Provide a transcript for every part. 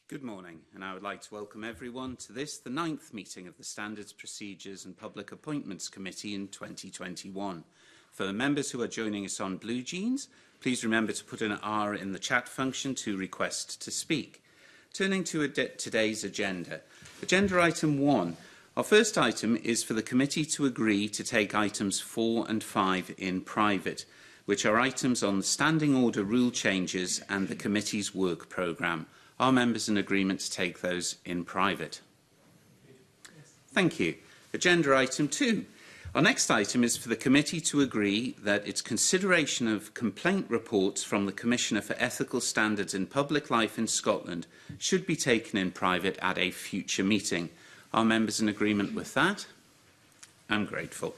Good morning, and I would like to welcome everyone to the 9th meeting of the Standards, Procedures and Public Appointments Committee in 2021. For the members who are joining us on Blue Jeans, please remember to put an R in the chat function to request to speak. Turning to today's agenda. Agenda item 1. Our first item is for the committee to agree to take items 4 and 5 in private, which are items on the standing order rule changes and the committee's work programme. Are members in agreement to take those in private? Thank you. Agenda item 2. Our next item is for the committee to agree that its consideration of complaint reports from the Commissioner for Ethical Standards in Public Life in Scotland should be taken in private at a future meeting. Are members in agreement with that? I'm grateful.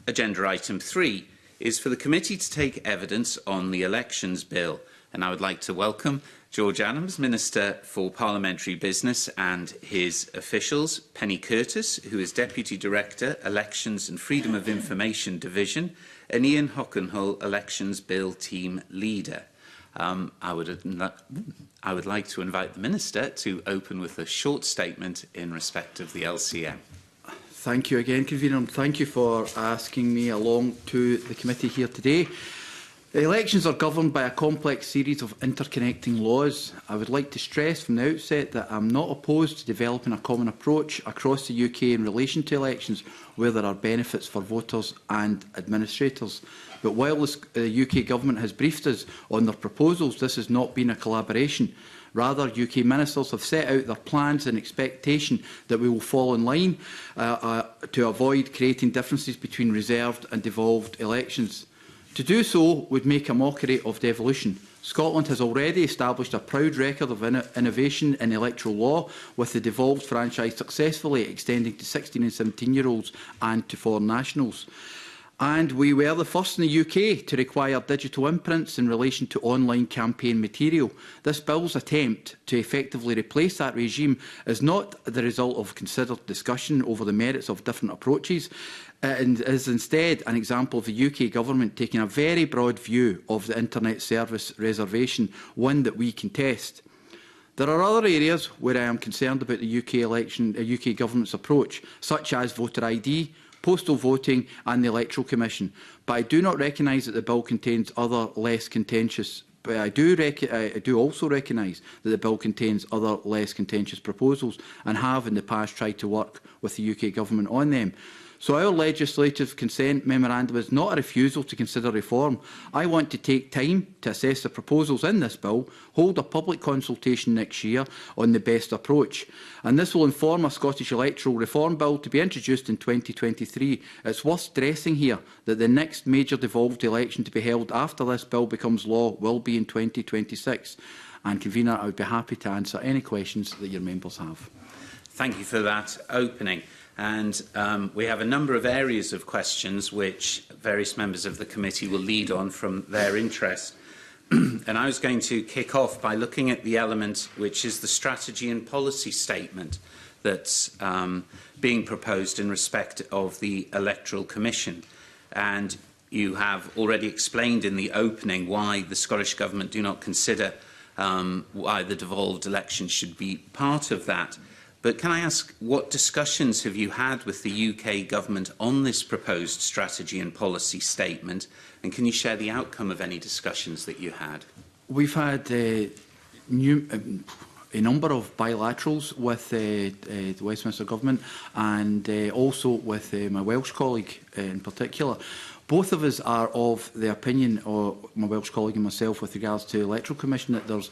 Agenda item 3 is for the committee to take evidence on the Elections Bill, and I would like to welcome George Adams, Minister for Parliamentary Business, and his officials, Penny Curtis, who is Deputy Director, Elections and Freedom of Information Division, and Ian Hockenhull, Elections Bill Team Leader. I would like to invite the Minister to open with a short statement in respect of the LCM. Thank you again, Convener, and thank you for asking me along to the committee here today. The elections are governed by a complex series of interconnecting laws. I would like to stress from the outset that I am not opposed to developing a common approach across the UK in relation to elections where there are benefits for voters and administrators. But while the UK Government has briefed us on their proposals, this has not been a collaboration. Rather, UK ministers have set out their plans in expectation that we will fall in line to avoid creating differences between reserved and devolved elections. To do so would make a mockery of devolution. Scotland has already established a proud record of innovation in electoral law, with the devolved franchise successfully extending to 16 and 17-year-olds and to foreign nationals. And we were the first in the UK to require digital imprints in relation to online campaign material. This bill's attempt to effectively replace that regime is not the result of considered discussion over the merits of different approaches. And is instead an example of the UK Government taking a very broad view of the Internet Service Reservation, one that we contest. There are other areas where I am concerned about the UK Government's approach, such as voter ID, postal voting and the Electoral Commission, but I do not recognise that the bill contains other less contentious. But I do also recognise that the bill contains other less contentious proposals and have in the past tried to work with the UK Government on them. So our legislative consent memorandum is not a refusal to consider reform. I want to take time to assess the proposals in this bill, hold a public consultation next year on the best approach. And this will inform a Scottish electoral reform bill to be introduced in 2023. It's worth stressing here that the next major devolved election to be held after this bill becomes law will be in 2026. And, Convener, I would be happy to answer any questions that your members have. Thank you for that opening. And we have a number of areas of questions which various members of the committee will lead on from their interest. And I was going to kick off by looking at the element which is the strategy and policy statement that's being proposed in respect of the Electoral Commission. And you have already explained in the opening why the Scottish Government do not consider why the devolved election should be part of that. But can I ask, what discussions have you had with the UK Government on this proposed strategy and policy statement? And can you share the outcome of any discussions that you had? We've had a number of bilaterals with the Westminster Government and also with my Welsh colleague in particular. Both of us are of the opinion, or my Welsh colleague and myself, with regards to the Electoral Commission, that there's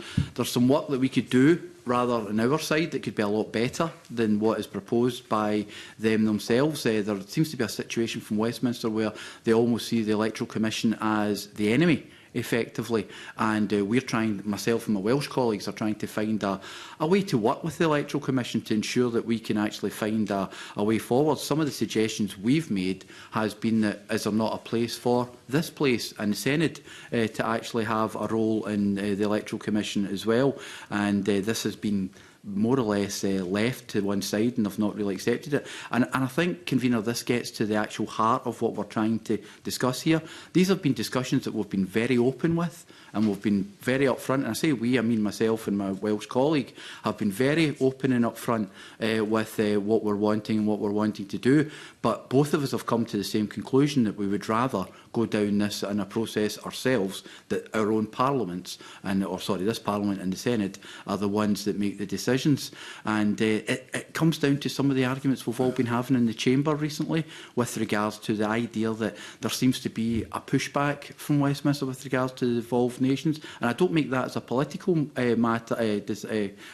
some work that we could do rather on our side that could be a lot better than what is proposed by them themselves. There seems to be a situation from Westminster where they almost see the Electoral Commission as the enemy, effectively, and we're trying, myself and my Welsh colleagues are trying to find a way to work with the Electoral Commission to ensure that we can actually find a way forward. Some of the suggestions we've made has been that is there not a place for this place and the Senate to actually have a role in the Electoral Commission as well, and this has been more or less left to one side and have not really accepted it. And I think, Convener, this gets to the actual heart of what we're trying to discuss here. These have been discussions that we've been very open with, and we've been very upfront. And I say we, I mean myself and my Welsh colleague, have been very open and upfront with what we're wanting and what we're wanting to do. But both of us have come to the same conclusion, that we would rather go down this in a process ourselves, that our own parliaments, this Parliament and the Senate, are the ones that make the decisions. And it comes down to some of the arguments we've all been having in the Chamber recently with regards to the idea that there seems to be a pushback from Westminster with regards to the devolved nations. And I don't make that as a political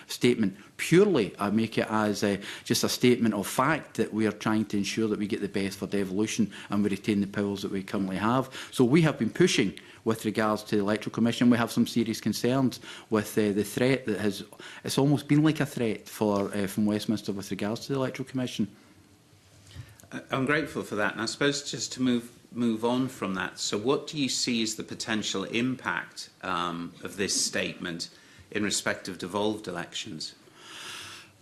statement. Purely, I make it as just a statement of fact that we are trying to ensure that we get the best for devolution and we retain the powers that we currently have. So we have been pushing with regards to the Electoral Commission. We have some serious concerns with the threat that it's almost been like a threat from Westminster with regards to the Electoral Commission. I'm grateful for that. And I suppose just to move on from that, so what do you see as the potential impact of this statement in respect of devolved elections?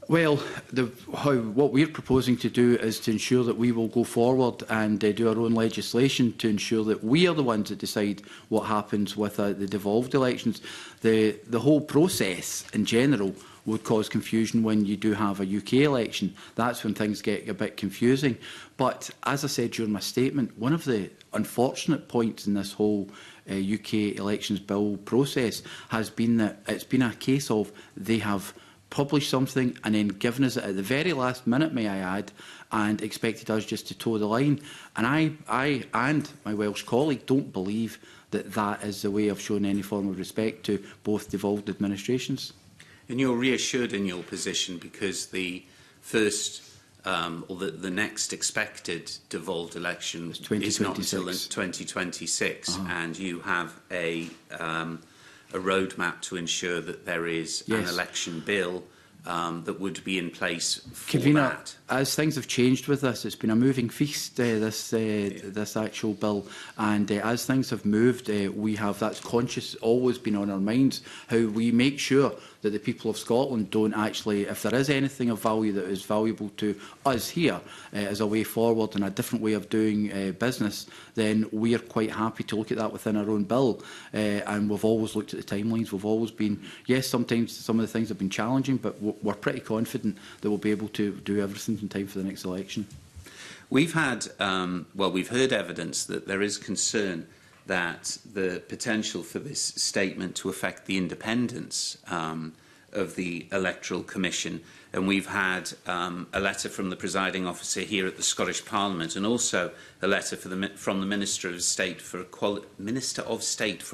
Well, what we're proposing to do is to ensure that we will go forward and do our own legislation to ensure that we are the ones that decide what happens with the devolved elections. The whole process in general would cause confusion when you do have a UK election. That's when things get a bit confusing. But as I said during my statement, one of the unfortunate points in this whole UK elections bill process has been that it's been a case of they have published something and then given us it at the very last minute, may I add, and expected us just to toe the line. And I and my Welsh colleague don't believe that that is the way of showing any form of respect to both devolved administrations. And you're reassured in your position because the first or the next expected devolved election is not until 2026, and you have a roadmap to ensure that there is an election bill that would be in place for Convener, that. As things have changed with this, it's been a moving feast, this actual bill, and as things have moved, that's always been on our minds, how we make sure that the people of Scotland don't actually, if there is anything of value that is valuable to us here as a way forward and a different way of doing business, then we are quite happy to look at that within our own bill. And we've always looked at the timelines. We've always been, yes, sometimes some of the things have been challenging, but we're pretty confident that we'll be able to do everything in time for the next election. We've had, we've heard evidence that there is concern that the potential for this statement to affect the independence of the Electoral Commission, and we've had a letter from the presiding officer here at the Scottish Parliament, and also a letter from the Minister of State for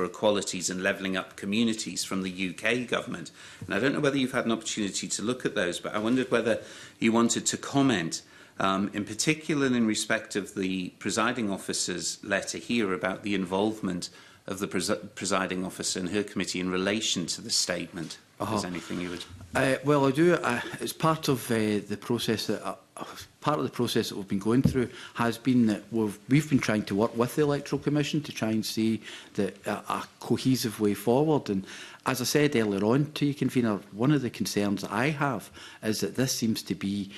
Equalities and Levelling Up Communities from the UK government. And I don't know whether you've had an opportunity to look at those, but I wondered whether you wanted to comment in particular in respect of the presiding officer's letter here about the involvement of the presiding officer and her committee in relation to the statement. If there's anything you would... Well, I do. It's part of the process that we've been going through has been that we've been trying to work with the Electoral Commission to try and see that a cohesive way forward. And as I said earlier on to you, Convener, one of the concerns that I have is that this seems to be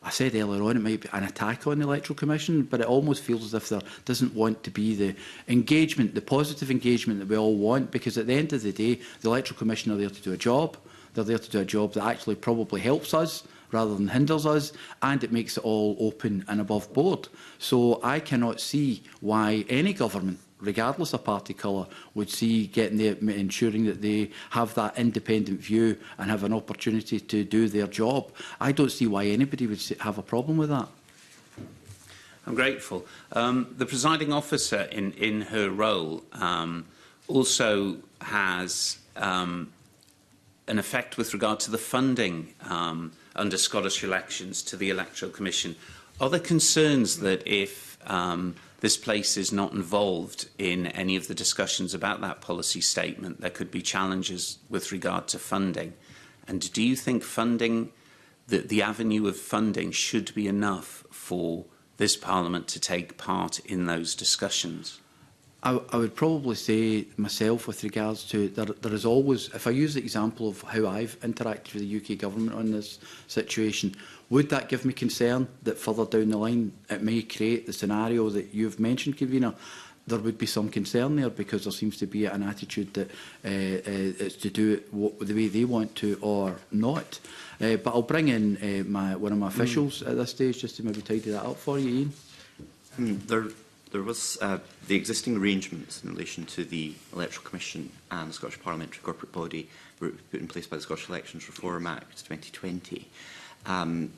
I said earlier on it might be an attack on the Electoral Commission, but it almost feels as if there doesn't want to be the engagement, the positive engagement that we all want, because at the end of the day, the Electoral Commission are there to do a job. They're there to do a job that actually probably helps us rather than hinders us, and it makes it all open and above board. So I cannot see why any government, regardless of party colour, would see ensuring that they have that independent view and have an opportunity to do their job. I don't see why anybody would have a problem with that. I'm grateful. The presiding officer in her role also has an effect with regard to the funding under Scottish elections to the Electoral Commission. Are there concerns that if this place is not involved in any of the discussions about that policy statement, there could be challenges with regard to funding? And do you think funding, the avenue of funding, should be enough for this Parliament to take part in those discussions? I would probably say myself with regards to there is always, if I use the example of how I've interacted with the UK Government on this situation, would that give me concern that further down the line it may create the scenario that you've mentioned, Convener? There would be some concern there because there seems to be an attitude that it's to do it the way they want to or not. But I'll bring in one of my officials at this stage just to maybe tidy that up for you, Ian. There was the existing arrangements in relation to the Electoral Commission and the Scottish Parliamentary Corporate Body were put in place by the Scottish Elections Reform Act 2020. And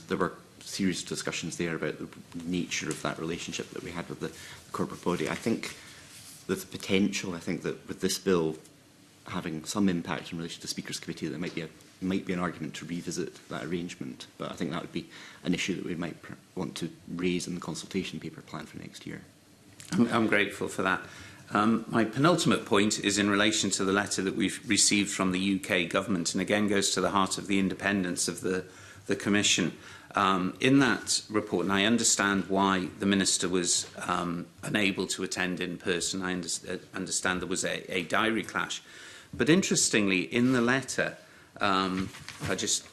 there were a series of discussions there about the nature of that relationship that we had with the corporate body. I think there's the potential, I think that with this bill having some impact in relation to the Speaker's Committee, there might be an argument to revisit that arrangement. But I think that would be an issue that we might want to raise in the consultation paper planned for next year. I'm grateful for that. My penultimate point is in relation to the letter that we've received from the UK Government, and again goes to the heart of the independence of the Commission. In that report, and I understand why the Minister was unable to attend in person, I understand there was a diary clash. But interestingly, in the letter, I just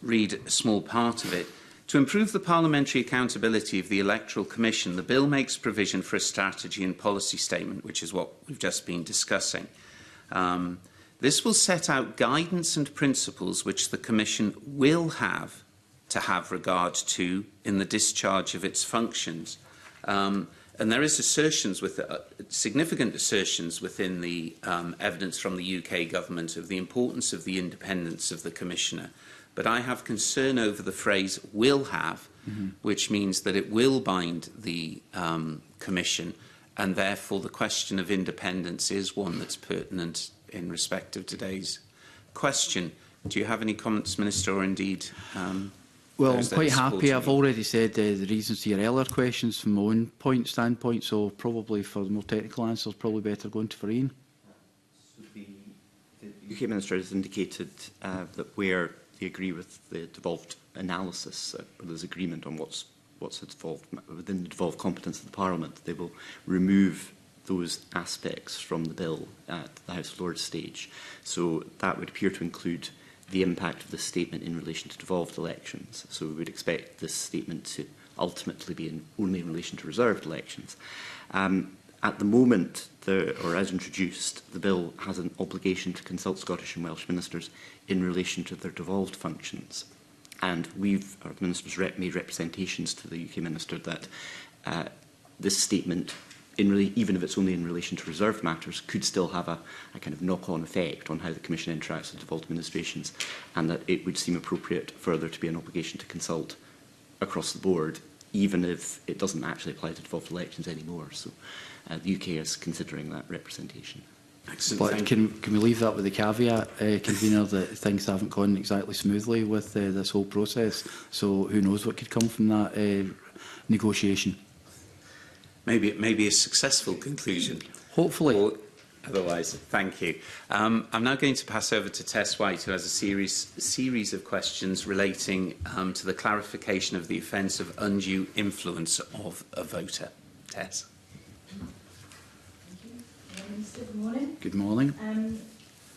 read a small part of it. To improve the parliamentary accountability of the Electoral Commission, the bill makes provision for a strategy and policy statement, which is what we've just been discussing. This will set out guidance and principles which the Commission will have to have regard to in the discharge of its functions. And there is significant assertions within the evidence from the UK Government of the importance of the independence of the Commissioner. But I have concern over the phrase will have, which means that it will bind the Commission, and therefore the question of independence is one that's pertinent in respect of today's question. Do you have any comments, Minister, or indeed... Well, I'm quite happy. I've already said the reasons to your earlier questions from my own standpoint, so probably for the more technical answers, probably better going to for Ian. So the UK Minister has indicated that where they agree with the devolved analysis, there's agreement on what's involved within the devolved competence of the Parliament, they will remove those aspects from the bill at the House of Lords stage. So that would appear to include the impact of this statement in relation to devolved elections. So we would expect this statement to ultimately be only in relation to reserved elections. At the moment, or as introduced, the bill has an obligation to consult Scottish and Welsh ministers in relation to their devolved functions. And our ministers made representations to the UK Minister that this statement, even if it's only in relation to reserved matters, could still have a kind of knock-on effect on how the Commission interacts with devolved administrations, and that it would seem appropriate further to be an obligation to consult across the board, even if it doesn't actually apply to devolved elections anymore. So the UK is considering that representation. Excellent. But can we leave that with the caveat, Convener, that things haven't gone exactly smoothly with this whole process? So who knows what could come from that negotiation? Maybe it may be a successful conclusion. Hopefully. Or otherwise, thank you. I'm now going to pass over to Tess White, who has a series of questions relating to the clarification of the offence of undue influence of a voter. Tess. Good morning. Good morning.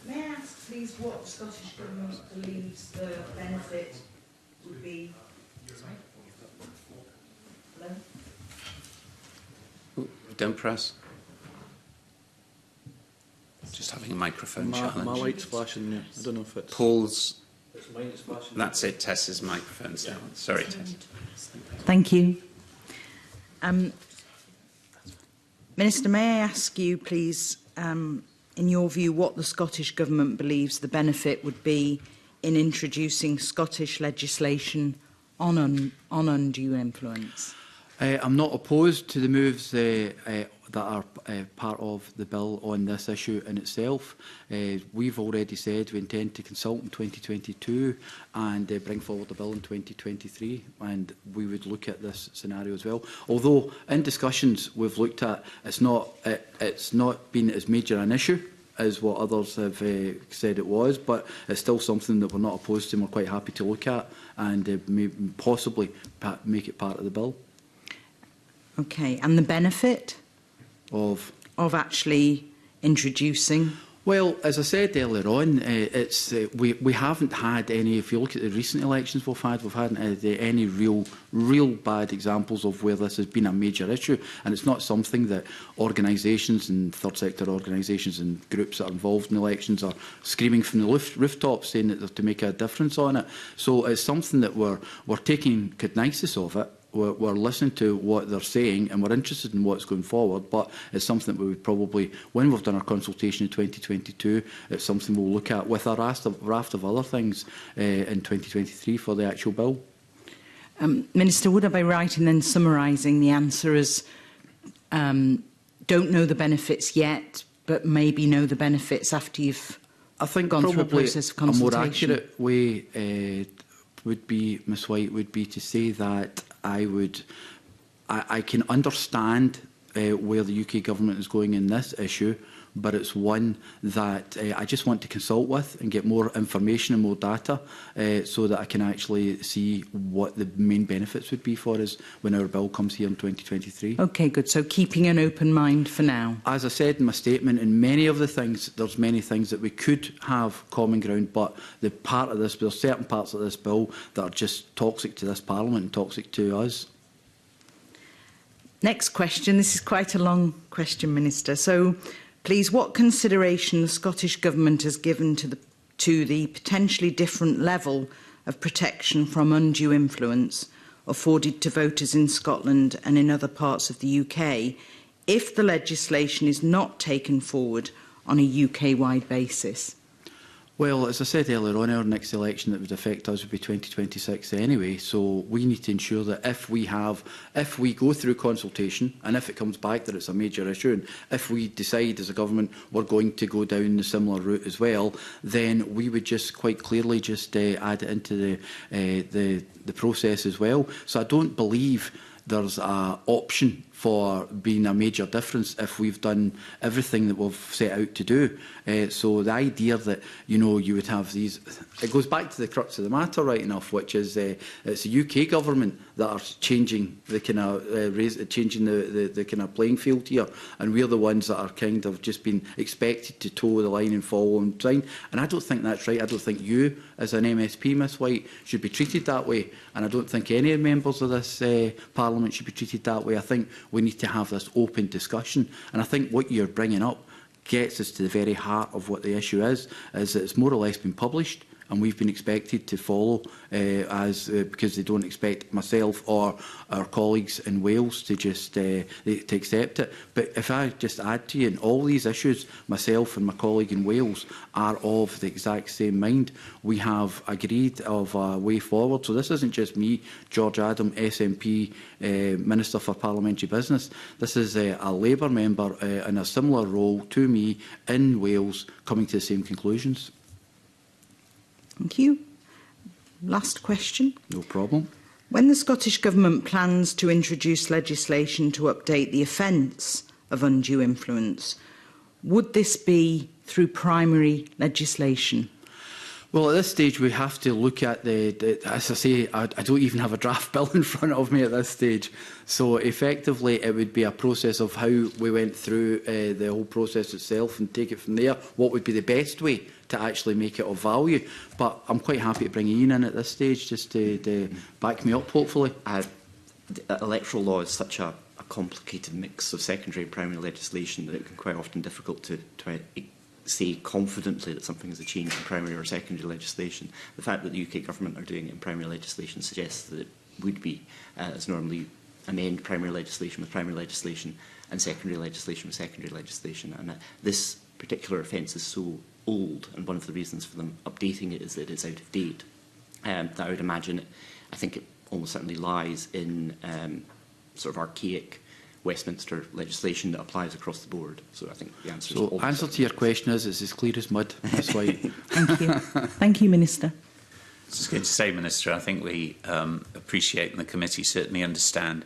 May I ask, please, what the Scottish Government believes the benefit would be? Sorry? Hello? Don't press. Just having a microphone challenge. My light's flashing there. I don't know if it's... Paul's... It's mine is flashing. That's it, Tess's microphone's down. Sorry, Tess. Thank you. Minister, may I ask you, please, in your view, what the Scottish Government believes the benefit would be in introducing Scottish legislation on undue influence? I'm not opposed to the moves that are part of the bill on this issue in itself. We've already said we intend to consult in 2022 and bring forward the bill in 2023, and we would look at this scenario as well. Although in discussions we've looked at, it's not been as major an issue as what others have said it was, but it's still something that we're not opposed to and we're quite happy to look at and possibly make it part of the bill. Okay, and the benefit of actually introducing? Well, as I said earlier on, we haven't had any. If you look at the recent elections we've had any real bad examples of where this has been a major issue, and it's not something that organisations and third sector organisations and groups that are involved in elections are screaming from the rooftops saying that they're to make a difference on it. So it's something that we're taking cognisis of it. We're listening to what they're saying and we're interested in what's going forward, but it's something that we would probably, when we've done our consultation in 2022, it's something we'll look at with a raft of other things in 2023 for the actual bill. Minister, would I be right in then summarising the answer as don't know the benefits yet, but maybe know the benefits after you've gone through a process of consultation? A more accurate way would be, Ms White, would be to say that I can understand where the UK government is going in this issue, but it's one that I just want to consult with and get more information and more data so that I can actually see what the main benefits would be for us when our bill comes here in 2023. OK, good. So keeping an open mind for now. As I said in my statement, in many of the things, there's many things that we could have common ground, but there's certain parts of this bill that are just toxic to this Parliament and toxic to us. Next question. This is quite a long question, Minister. So, please, what consideration the Scottish Government has given to the potentially different level of protection from undue influence afforded to voters in Scotland and in other parts of the UK if the legislation is not taken forward on a UK-wide basis? Well, as I said earlier on, our next election that would affect us would be 2026 anyway, so we need to ensure that if we go through consultation and if it comes back that it's a major issue and if we decide as a government we're going to go down the similar route as well, then we would just quite clearly just add it into the process as well. So I don't believe there's an option for being a major difference if we've done everything that we've set out to do. So the idea that, you would have these... It goes back to the crux of the matter, right enough, which is it's the UK government that are changing the kind of the kind of playing field here, and we're the ones that are kind of just been expected to toe the line and follow on time. And I don't think that's right. I don't think you, as an MSP, Ms White, should be treated that way, and I don't think any members of this Parliament should be treated that way. I think we need to have this open discussion, and I think what you're bringing up gets us to the very heart of what the issue is that it's more or less been published, and we've been expected to follow because they don't expect myself or our colleagues in Wales to just to accept it. But if I just add to you, in all these issues, myself and my colleague in Wales are of the exact same mind. We have agreed of a way forward. So this isn't just me, George Adam, SNP, Minister for Parliamentary Business. This is a Labour member in a similar role to me in Wales coming to the same conclusions. Thank you. Last question. No problem. When the Scottish Government plans to introduce legislation to update the offence of undue influence, would this be through primary legislation? Well, at this stage, we have to look at as I say, I don't even have a draft bill in front of me at this stage. So effectively, it would be a process of how we went through the whole process itself and take it from there. What would be the best way to actually make it of value? But I'm quite happy to bring Ian in at this stage just to back me up, hopefully. Electoral law is such a complicated mix of secondary and primary legislation that it can quite often be difficult to say confidently that something is a change in primary or secondary legislation. The fact that the UK government are doing it in primary legislation suggests that it would be, as normally, amend primary legislation with primary legislation and secondary legislation with secondary legislation. And this particular offence is so old, and one of the reasons for them updating it is that it's out of date. That I would imagine, I think it almost certainly lies in sort of archaic Westminster legislation that applies across the board. So I think the answer is... So answer to your question is it's as clear as mud. That's why. Thank you. Thank you, Minister. I was going to say, Minister, I think we appreciate, and the committee certainly understand,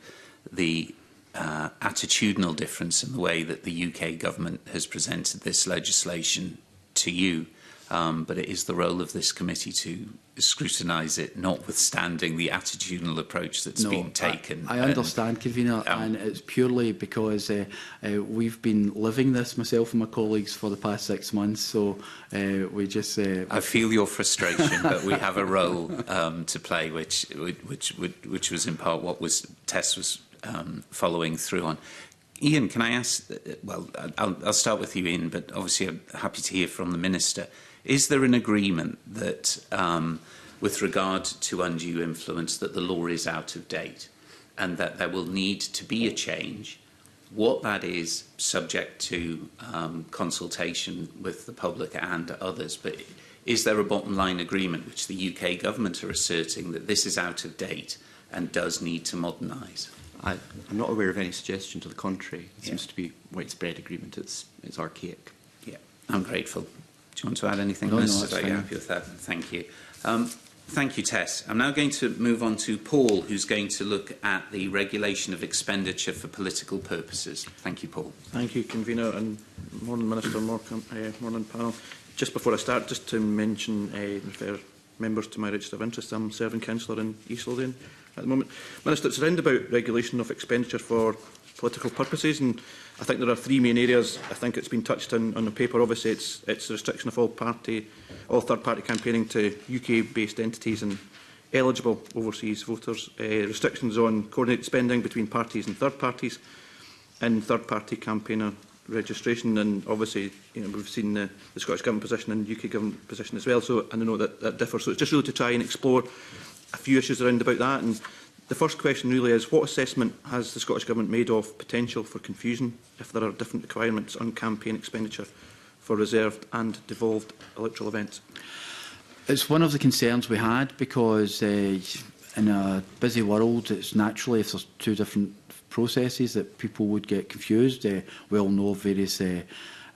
the attitudinal difference in the way that the UK government has presented this legislation to you. but it is the role of this committee to scrutinise it, notwithstanding the attitudinal approach that's been taken. I understand, Convener, and it's purely because we've been living this, myself and my colleagues, for the past 6 months, so we just... I feel your frustration, but we have a role to play, which was in part what Tess was following through on. Ian, can I ask, well, I'll start with you, Ian, but obviously I'm happy to hear from the Minister. Is there an agreement that, with regard to undue influence, that the law is out of date and that there will need to be a change? What that is, subject to consultation with the public and others, but is there a bottom line agreement which the UK government are asserting that this is out of date and does need to modernise? I'm not aware of any suggestion to the contrary. It seems to be widespread agreement. It's archaic. Yeah, I'm grateful. Do you want to add anything? No, Minister? that's Are you fine. happy with that? Thank you. Thank you, Tess. I'm now going to move on to Paul, who's going to look at the regulation of expenditure for political purposes. Thank you, Paul. Thank you, Convener, and morning, Minister, morning, panel. Just before I start, just to mention, refer members to my register of interest. I'm serving councillor in East Lothian at the moment. Minister, it's around about regulation of expenditure for political purposes, and I think there are three main areas. I think it's been touched on the paper. Obviously, it's the restriction of all third-party campaigning to UK-based entities and eligible overseas voters, restrictions on coordinated spending between parties and third parties, and third-party campaigner registration. And obviously, we've seen the Scottish Government position and UK Government position as well, so I know that differs. So it's just really to try and explore a few issues around about that. And the first question really is, what assessment has the Scottish Government made of potential for confusion if there are different requirements on campaign expenditure for reserved and devolved electoral events? It's one of the concerns we had because in a busy world, it's naturally, if there's two different processes, that people would get confused. We all know of various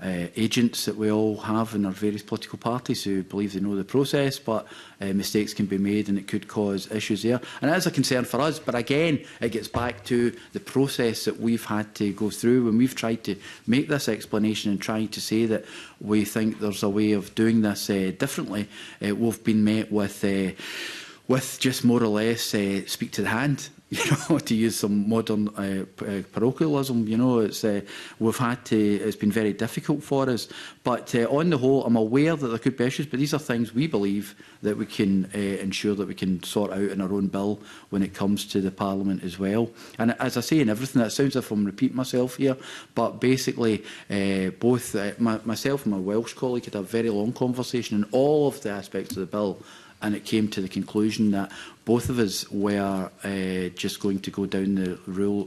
agents that we all have in our various political parties who believe they know the process, but mistakes can be made and it could cause issues there. And it is a concern for us, but again, it gets back to the process that we've had to go through when we've tried to make this explanation and trying to say that we think there's a way of doing this differently. We've been met with just more or less speak to the hand. To use some modern parochialism, it's been very difficult for us. But on the whole, I'm aware that there could be issues, but these are things we believe that we can ensure that we can sort out in our own bill when it comes to the Parliament as well. And as I say in everything, that sounds as if I'm repeating myself here, but basically both myself and my Welsh colleague had a very long conversation on all of the aspects of the bill, and it came to the conclusion that both of us were just going to go down the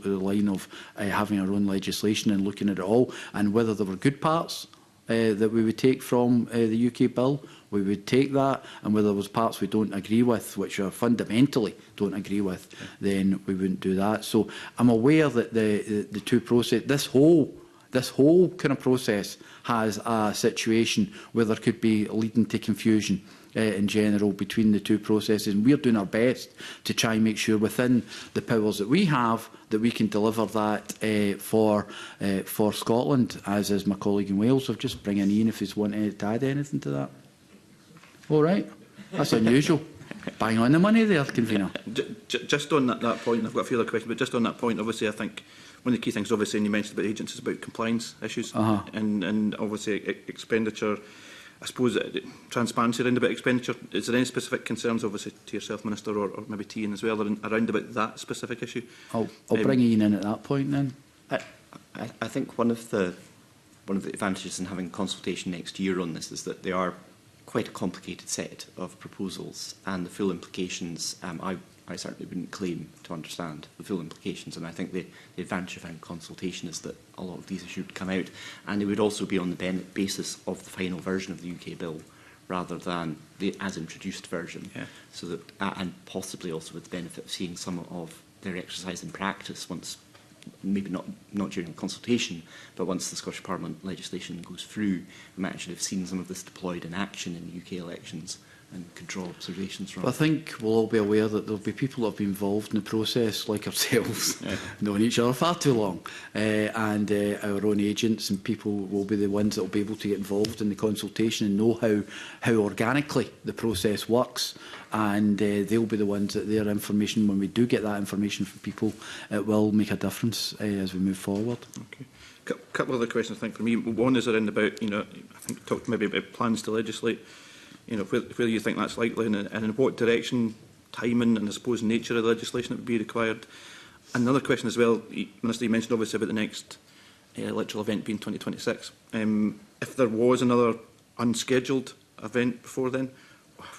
line of having our own legislation and looking at it all, and whether there were good parts that we would take from the UK bill, we would take that, and whether there was parts we don't agree with, which are fundamentally don't agree with, then we wouldn't do that. So I'm aware that the two process, this whole kind of process has a situation where there could be leading to confusion in general between the two processes, and we're doing our best to try and make sure within the powers that we have that we can deliver that for Scotland, as is my colleague in Wales. I'll just bring in Ian if he's wanting to add anything to that. All right, that's unusual. Bang on the money there, Convener. Just on that point, I've got a few other questions, but just on that point, obviously I think one of the key things, obviously, and you mentioned about agents, is about compliance issues and obviously expenditure. I suppose transparency around about expenditure. Is there any specific concerns, obviously, to yourself, Minister, or maybe to Ian as well, around about that specific issue? I'll bring Ian in at that point then. I think one of the advantages in having consultation next year on this is that they are quite a complicated set of proposals, and the full implications, I certainly wouldn't claim to understand the full implications, and I think the advantage of having consultation is that a lot of these issues would come out, and they would also be on the basis of the final version of the UK bill rather than the as introduced version. Yeah. So that, and possibly also with the benefit of seeing some of their exercise in practice once, maybe not during consultation, but once the Scottish Parliament legislation goes through, we might actually have seen some of this deployed in action in UK elections can draw observations from. But I think we'll all be aware that there'll be people that have been involved in the process, like ourselves, knowing each other far too long, and our own agents and people will be the ones that will be able to get involved in the consultation and know how organically the process works, and they'll be the ones that their information, when we do get that information from people, it will make a difference as we move forward. Okay. A couple of other questions, I think, for me. One is around about, I think we talked maybe about plans to legislate, whether you think that's likely and in what direction, timing and I suppose nature of the legislation that would be required. Another question as well, Minister, you mentioned obviously about the next electoral event being 2026. If there was another unscheduled event before then,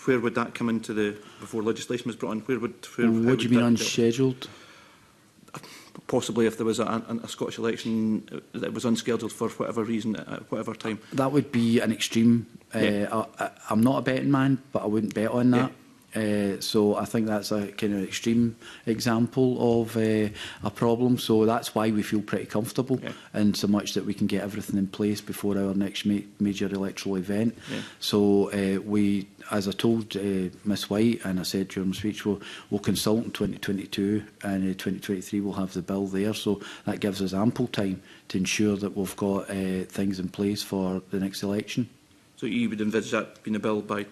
where would that come into before legislation was brought in? What do you mean unscheduled? Possibly if there was a Scottish election that was unscheduled for whatever reason at whatever time. That would be an extreme. I'm not a betting man, but I wouldn't bet on that. So I think that's a kind of extreme example of a problem. So that's why we feel pretty comfortable, in so much that we can get everything in place before our next major electoral event. So we, as I told Ms White, and I said during my speech, we'll consult in 2022, and in 2023 we'll have the bill there. So that gives us ample time to ensure that we've got things in place for the next election. So you would envisage that being a bill by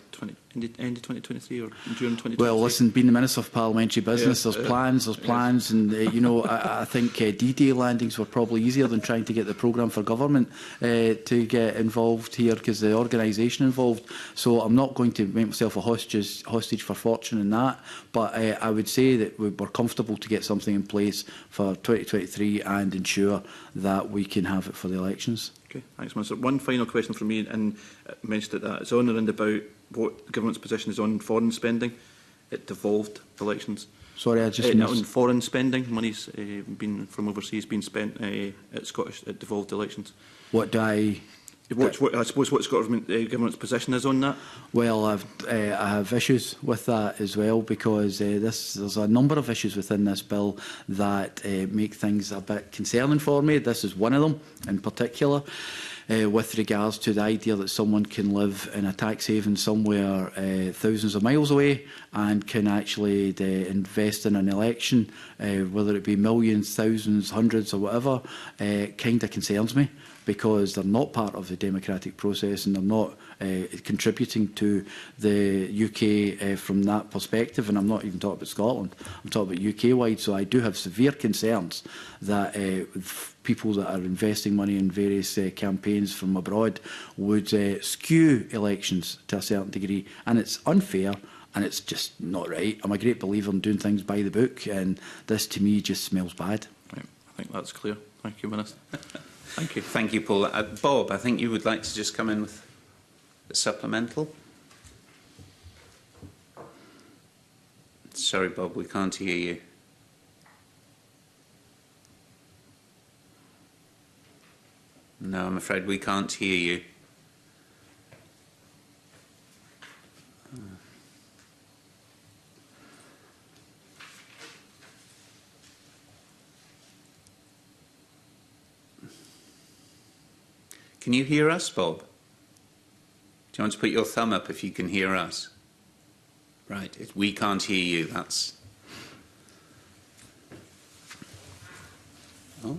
end of 2023 or during 2023? Well, listen, being the Minister of Parliamentary Business, there's plans, and I think D-Day landings were probably easier than trying to get the programme for government to get involved here, because the organisation involved. So I'm not going to make myself a hostage for fortune in that, but I would say that we're comfortable to get something in place for 2023 and ensure that we can have it for the elections. Okay, thanks, Minister. One final question from me, and mentioned that it's on and about what the government's position is on foreign spending at devolved elections. Sorry, I just missed. On foreign spending, money's been from overseas being spent at devolved elections. What do I suppose what government's position is on that? Well, I have issues with that as well, because there's a number of issues within this bill that make things a bit concerning for me. This is one of them in particular, with regards to the idea that someone can live in a tax haven somewhere thousands of miles away and can actually invest in an election, whether it be millions, thousands, hundreds or whatever. Kind of concerns me, because they're not part of the democratic process and they're not contributing to the UK from that perspective. And I'm not even talking about Scotland, I'm talking about UK-wide. So I do have severe concerns that people that are investing money in various campaigns from abroad would skew elections to a certain degree. And it's unfair. And it's just not right. I'm a great believer in doing things by the book, and this to me just smells bad. Right. I think that's clear. Thank you, Minister. Thank you. Thank you, Paul. Bob, I think you would like to just come in with a supplemental. Sorry, Bob, we can't hear you. No, I'm afraid we can't hear you. Can you hear us, Bob? Do you want to put your thumb up if you can hear us? Right, if we can't hear you, that's... Oh.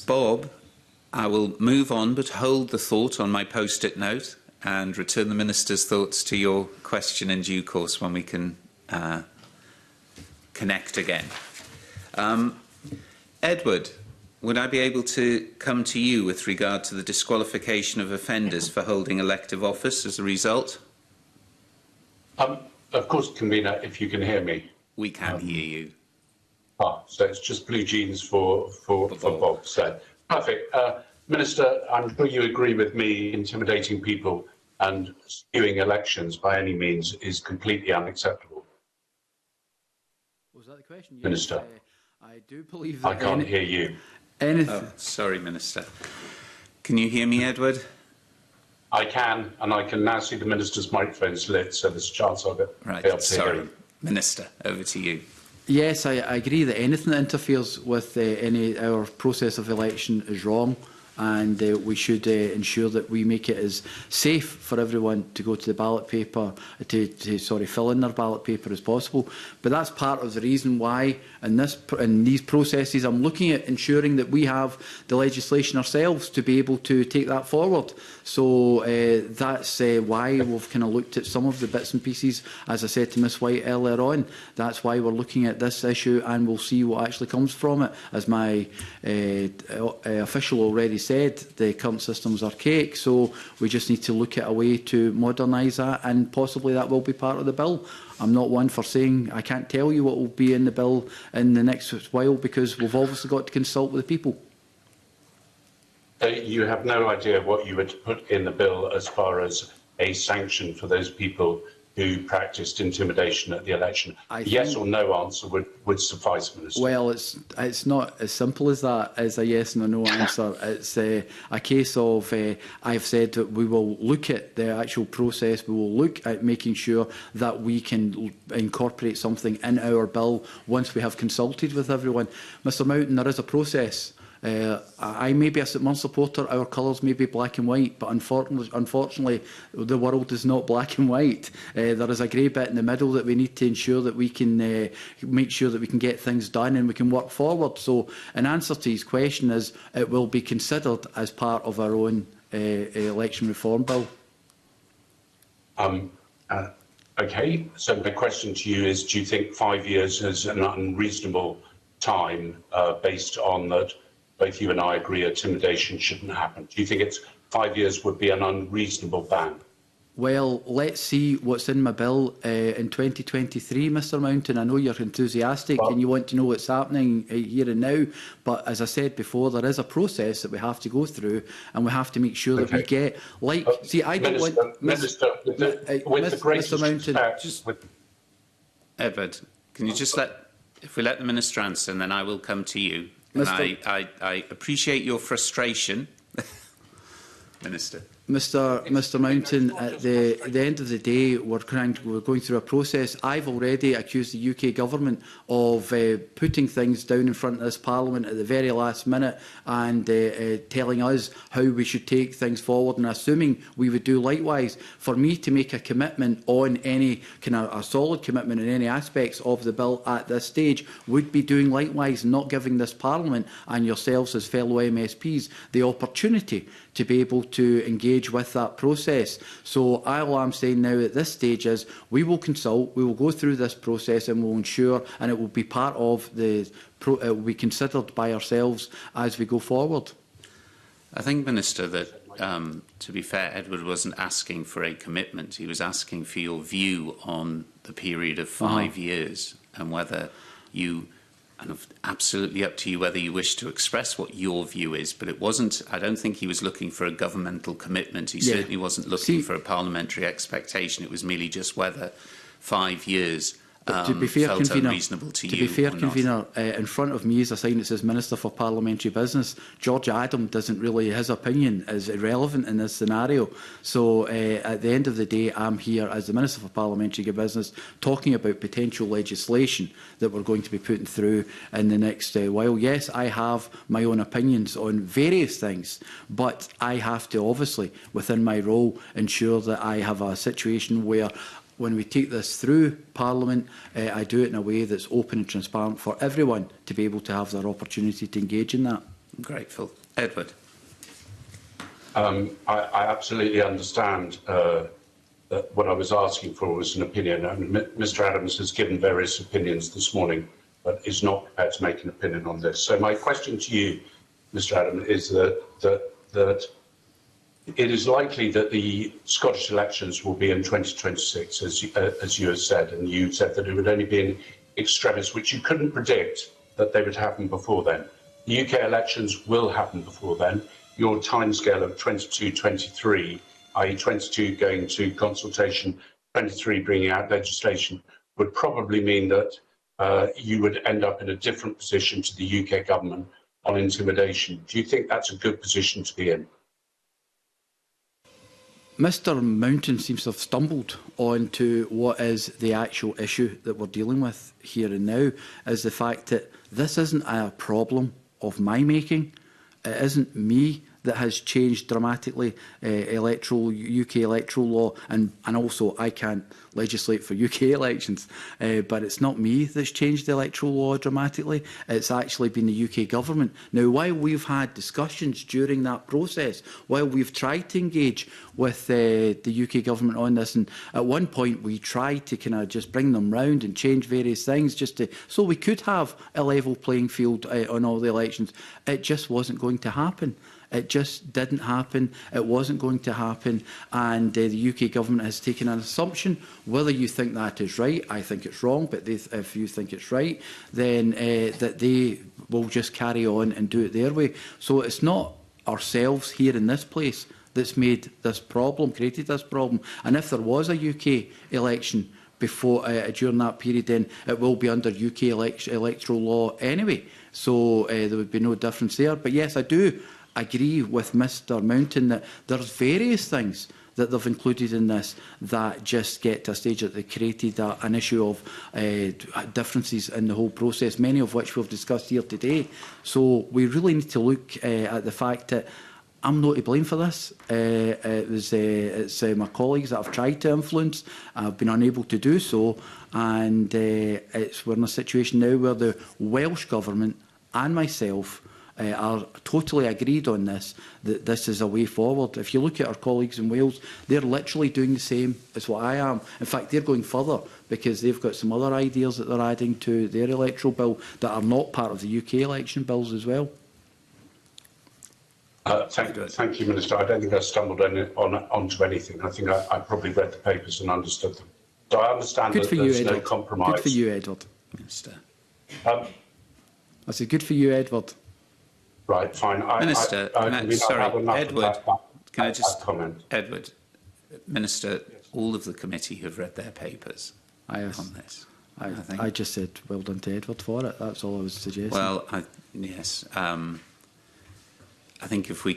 Bob, I will move on, but hold the thought on my post-it note and return the Minister's thoughts to your question in due course when we can connect again. Edward, would I be able to come to you with regard to the disqualification of offenders for holding elective office as a result? Of course, Convener, if you can hear me. We can hear you. So it's just blue jeans for Bob. So perfect. Minister, I'm sure you agree with me, intimidating people and skewing elections by any means is completely unacceptable. Was that the question? Yes, Minister. I do believe that... I can't hear you. Oh, sorry, Minister. Can you hear me, Edward? I can, and I can now see the Minister's microphone's lit, so there's a chance of it. Right, sorry. Minister, over to you. Yes, I agree that anything that interferes with our process of election is wrong, and we should ensure that we make it as safe for everyone to go to the ballot paper, to fill in their ballot paper as possible. But that's part of the reason why in these processes I'm looking at ensuring that we have the legislation ourselves to be able to take that forward. So that's why we've kind of looked at some of the bits and pieces, as I said to Ms White earlier on. That's why we're looking at this issue, and we'll see what actually comes from it. As my official already said, the current system is archaic, so we just need to look at a way to modernise that, and possibly that will be part of the bill. I'm not one for saying I can't tell you what will be in the bill in the next while, because we've obviously got to consult with the people. You have no idea what you would put in the bill as far as a sanction for those people who practised intimidation at the election? Yes or no answer would suffice, Minister. Well, it's not as simple as that, as a yes and a no answer. It's a case of, I've said that we will look at the actual process, we will look at making sure that we can incorporate something in our bill once we have consulted with everyone. Mr Mountain, there is a process. I may be a St Mirren supporter, our colours may be black and white, but unfortunately the world is not black and white. There is a grey bit in the middle that we need to ensure that we can make sure that we can get things done and we can work forward. So in answer to his question is, it will be considered as part of our own election reform bill. Okay, so my question to you is, do you think 5 years is an unreasonable time based on that both you and I agree intimidation shouldn't happen? Do you think 5 years would be an unreasonable ban? Well, let's see what's in my bill in 2023, Mr Mountain. I know you're enthusiastic and you want to know what's happening here and now, but as I said before, there is a process that we have to go through, and we have to make sure that we get, see, I don't want... Minister, with the greatest respect... Edward, can you just if we let the Minister answer, and then I will come to you. And I appreciate your frustration, Minister. Mr Mountain, at the end of the day, we're going through a process. I've already accused the UK Government of putting things down in front of this Parliament at the very last minute and telling us how we should take things forward, and assuming we would do likewise. For me to make a commitment on any a solid commitment in any aspects of the bill at this stage would be doing likewise, not giving this Parliament and yourselves as fellow MSPs the opportunity to be able to engage with that process. So all I'm saying now at this stage is we will consult, we will go through this process, and we'll ensure, and it will be part of it will be considered by ourselves as we go forward. I think, Minister, that to be fair, Edward wasn't asking for a commitment. He was asking for your view on the period of 5 years, and whether you... And absolutely up to you whether you wish to express what your view is, but it wasn't. I don't think he was looking for a governmental commitment. He certainly wasn't looking for a parliamentary expectation. It was merely just whether 5 years to be fair, felt unreasonable to you. To be fair, or Convener, in front of me is a sign that says Minister for Parliamentary Business. George Adam doesn't really, his opinion is irrelevant in this scenario. So at the end of the day, I'm here as the Minister for Parliamentary Business talking about potential legislation that we're going to be putting through in the next while. Yes, I have my own opinions on various things, but I have to obviously, within my role, ensure that I have a situation where when we take this through Parliament, I do it in a way that's open and transparent for everyone to be able to have their opportunity to engage in that. I'm grateful. Edward. I absolutely understand that what I was asking for was an opinion. Mr Adams has given various opinions this morning, but is not prepared to make an opinion on this. So my question to you, Mr Adams, is that it is likely that the Scottish elections will be in 2026, as you have said, and you said that it would only be in extremis, which you couldn't predict that they would happen before then. The UK elections will happen before then. Your timescale of 22-23, i.e. 22 going to consultation, 23 bringing out legislation, would probably mean that you would end up in a different position to the UK government on intimidation. Do you think that's a good position to be in? Mr Mountain seems to have stumbled onto what is the actual issue that we're dealing with here and now, is the fact that this isn't a problem of my making. It isn't me that has changed dramatically UK electoral law, and also I can't legislate for UK elections, but it's not me that's changed the electoral law dramatically. It's actually been the UK government. Now, while we've had discussions during that process, while we've tried to engage with the UK government on this, and at one point we tried to kind of just bring them round and change various things so we could have a level playing field on all the elections, it just wasn't going to happen. It just didn't happen. It wasn't going to happen. And the UK government has taken an assumption. Whether you think that is right, I think it's wrong. But if you think it's right, then that they will just carry on and do it their way. So it's not ourselves here in this place that's made this problem, created this problem. And if there was a UK election before during that period, then it will be under UK electoral law anyway. So there would be no difference there. But yes, I do agree with Mr Mountain that there's various things that they've included in this that just get to a stage that they created an issue of differences in the whole process, many of which we've discussed here today. So we really need to look at the fact that I'm not to blame for this. It's my colleagues that have tried to influence. I've been unable to do so, and we're in a situation now where the Welsh Government and myself are totally agreed on this, that this is a way forward. If you look at our colleagues in Wales, they're literally doing the same as what I am. In fact, they're going further because they've got some other ideas that they're adding to their electoral bill that are not part of the UK election bills as well. Thank you, Minister. I don't think I stumbled onto anything. I think I probably read the papers and understood them. So I understand that there's no compromise. Good for you, Edward. Minister. I said, good for you, Edward. Right, fine. Minister, sorry, Edward, can I just comment? Edward, Minister, all of the committee have read their papers on this. I just said well done to Edward for it. That's all I was suggesting. Well, yes. I think if I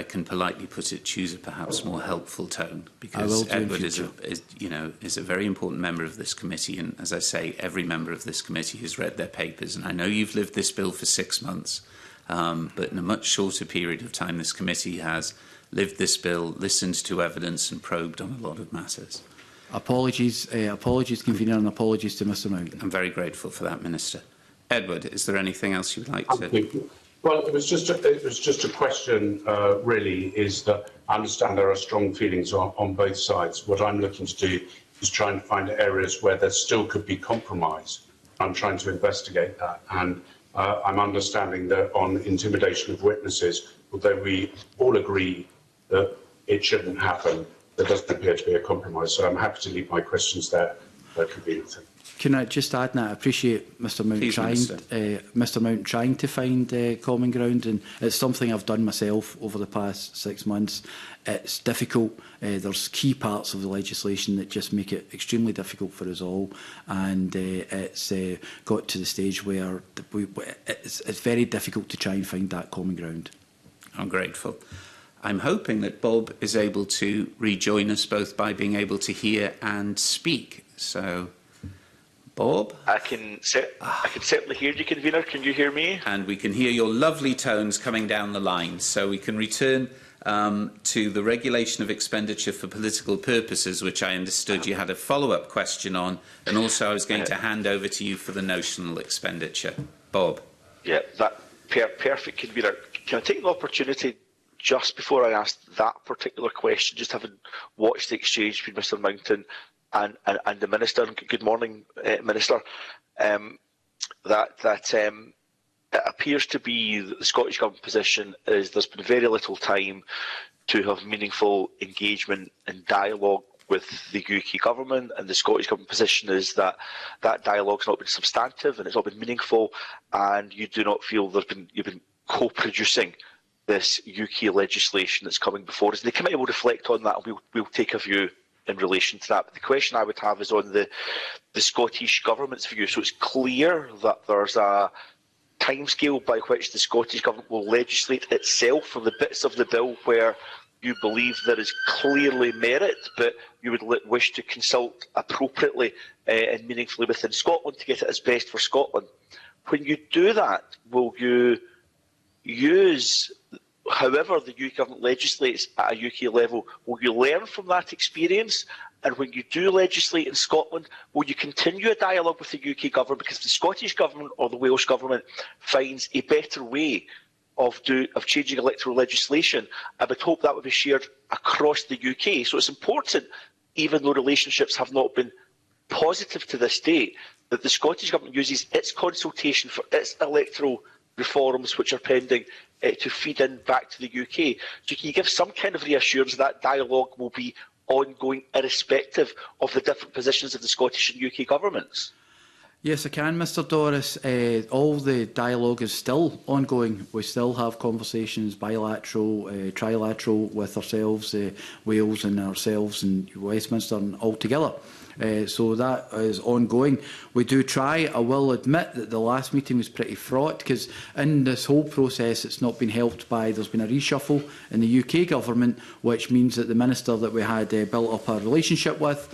can politely put it, choose a perhaps more helpful tone, because Edward is a very important member of this committee, and as I say, every member of this committee has read their papers, and I know you've lived this bill for 6 months, but in a much shorter period of time, this committee has lived this bill, listened to evidence, and probed on a lot of matters. Apologies, convener, and apologies to Mr Mountain. I'm very grateful for that, Minister. Edward, is there anything else you would like to? Well, it was just a question, really, is that I understand there are strong feelings on both sides. What I'm looking to do is try and find areas where there still could be compromise. I'm trying to investigate that. And I'm understanding that on intimidation of witnesses, although we all agree that it shouldn't happen, there doesn't appear to be a compromise. So I'm happy to leave my questions there. That could be anything. Can I just add that I appreciate Mr Mountain trying to find common ground, and it's something I've done myself over the past 6 months. It's difficult. There's key parts of the legislation that just make it extremely difficult for us all, and it's got to the stage where it's very difficult to try and find that common ground. I'm grateful. I'm hoping that Bob is able to rejoin us both by being able to hear and speak. So, Bob? I can certainly hear you, convener. Can you hear me? And we can hear your lovely tones coming down the line. So we can return to the regulation of expenditure for political purposes, which I understood you had a follow-up question on. And also I was going to hand over to you for the notional expenditure. Bob? Yeah, that perfect, convener. Can I take the opportunity just before I ask that particular question, just having watched the exchange between Mr Mountain and the Minister, good morning, Minister, it appears to be that the Scottish Government position is there's been very little time to have meaningful engagement and dialogue with the UK Government, and the Scottish Government position is that that dialogue's not been substantive and it's not been meaningful, and you do not feel you've been co-producing this UK legislation that's coming before us. And the committee will reflect on that, and we'll take a view in relation to that. But the question I would have is on the Scottish Government's view. So it's clear that there's a timescale by which the Scottish Government will legislate itself for the bits of the bill where you believe there is clearly merit, but you would wish to consult appropriately and meaningfully within Scotland to get it as best for Scotland. When you do that, will you use however the UK government legislates at a UK level, will you learn from that experience? And when you do legislate in Scotland, will you continue a dialogue with the UK government? Because if the Scottish government or the Welsh government finds a better way of changing electoral legislation, I would hope that would be shared across the UK. So it's important, even though relationships have not been positive to this date, that the Scottish government uses its consultation for its electoral reforms which are pending to feed in back to the UK. So can you give some kind of reassurance that dialogue will be ongoing irrespective of the different positions of the Scottish and UK governments? Yes, I can, Mr Doris. All the dialogue is still ongoing. We still have conversations, bilateral, trilateral, with ourselves, Wales and ourselves and Westminster and all together. So that is ongoing. We do try. I will admit that the last meeting was pretty fraught because in this whole process it's not been helped by, there's been a reshuffle in the UK government, which means that the minister that we had built up a relationship with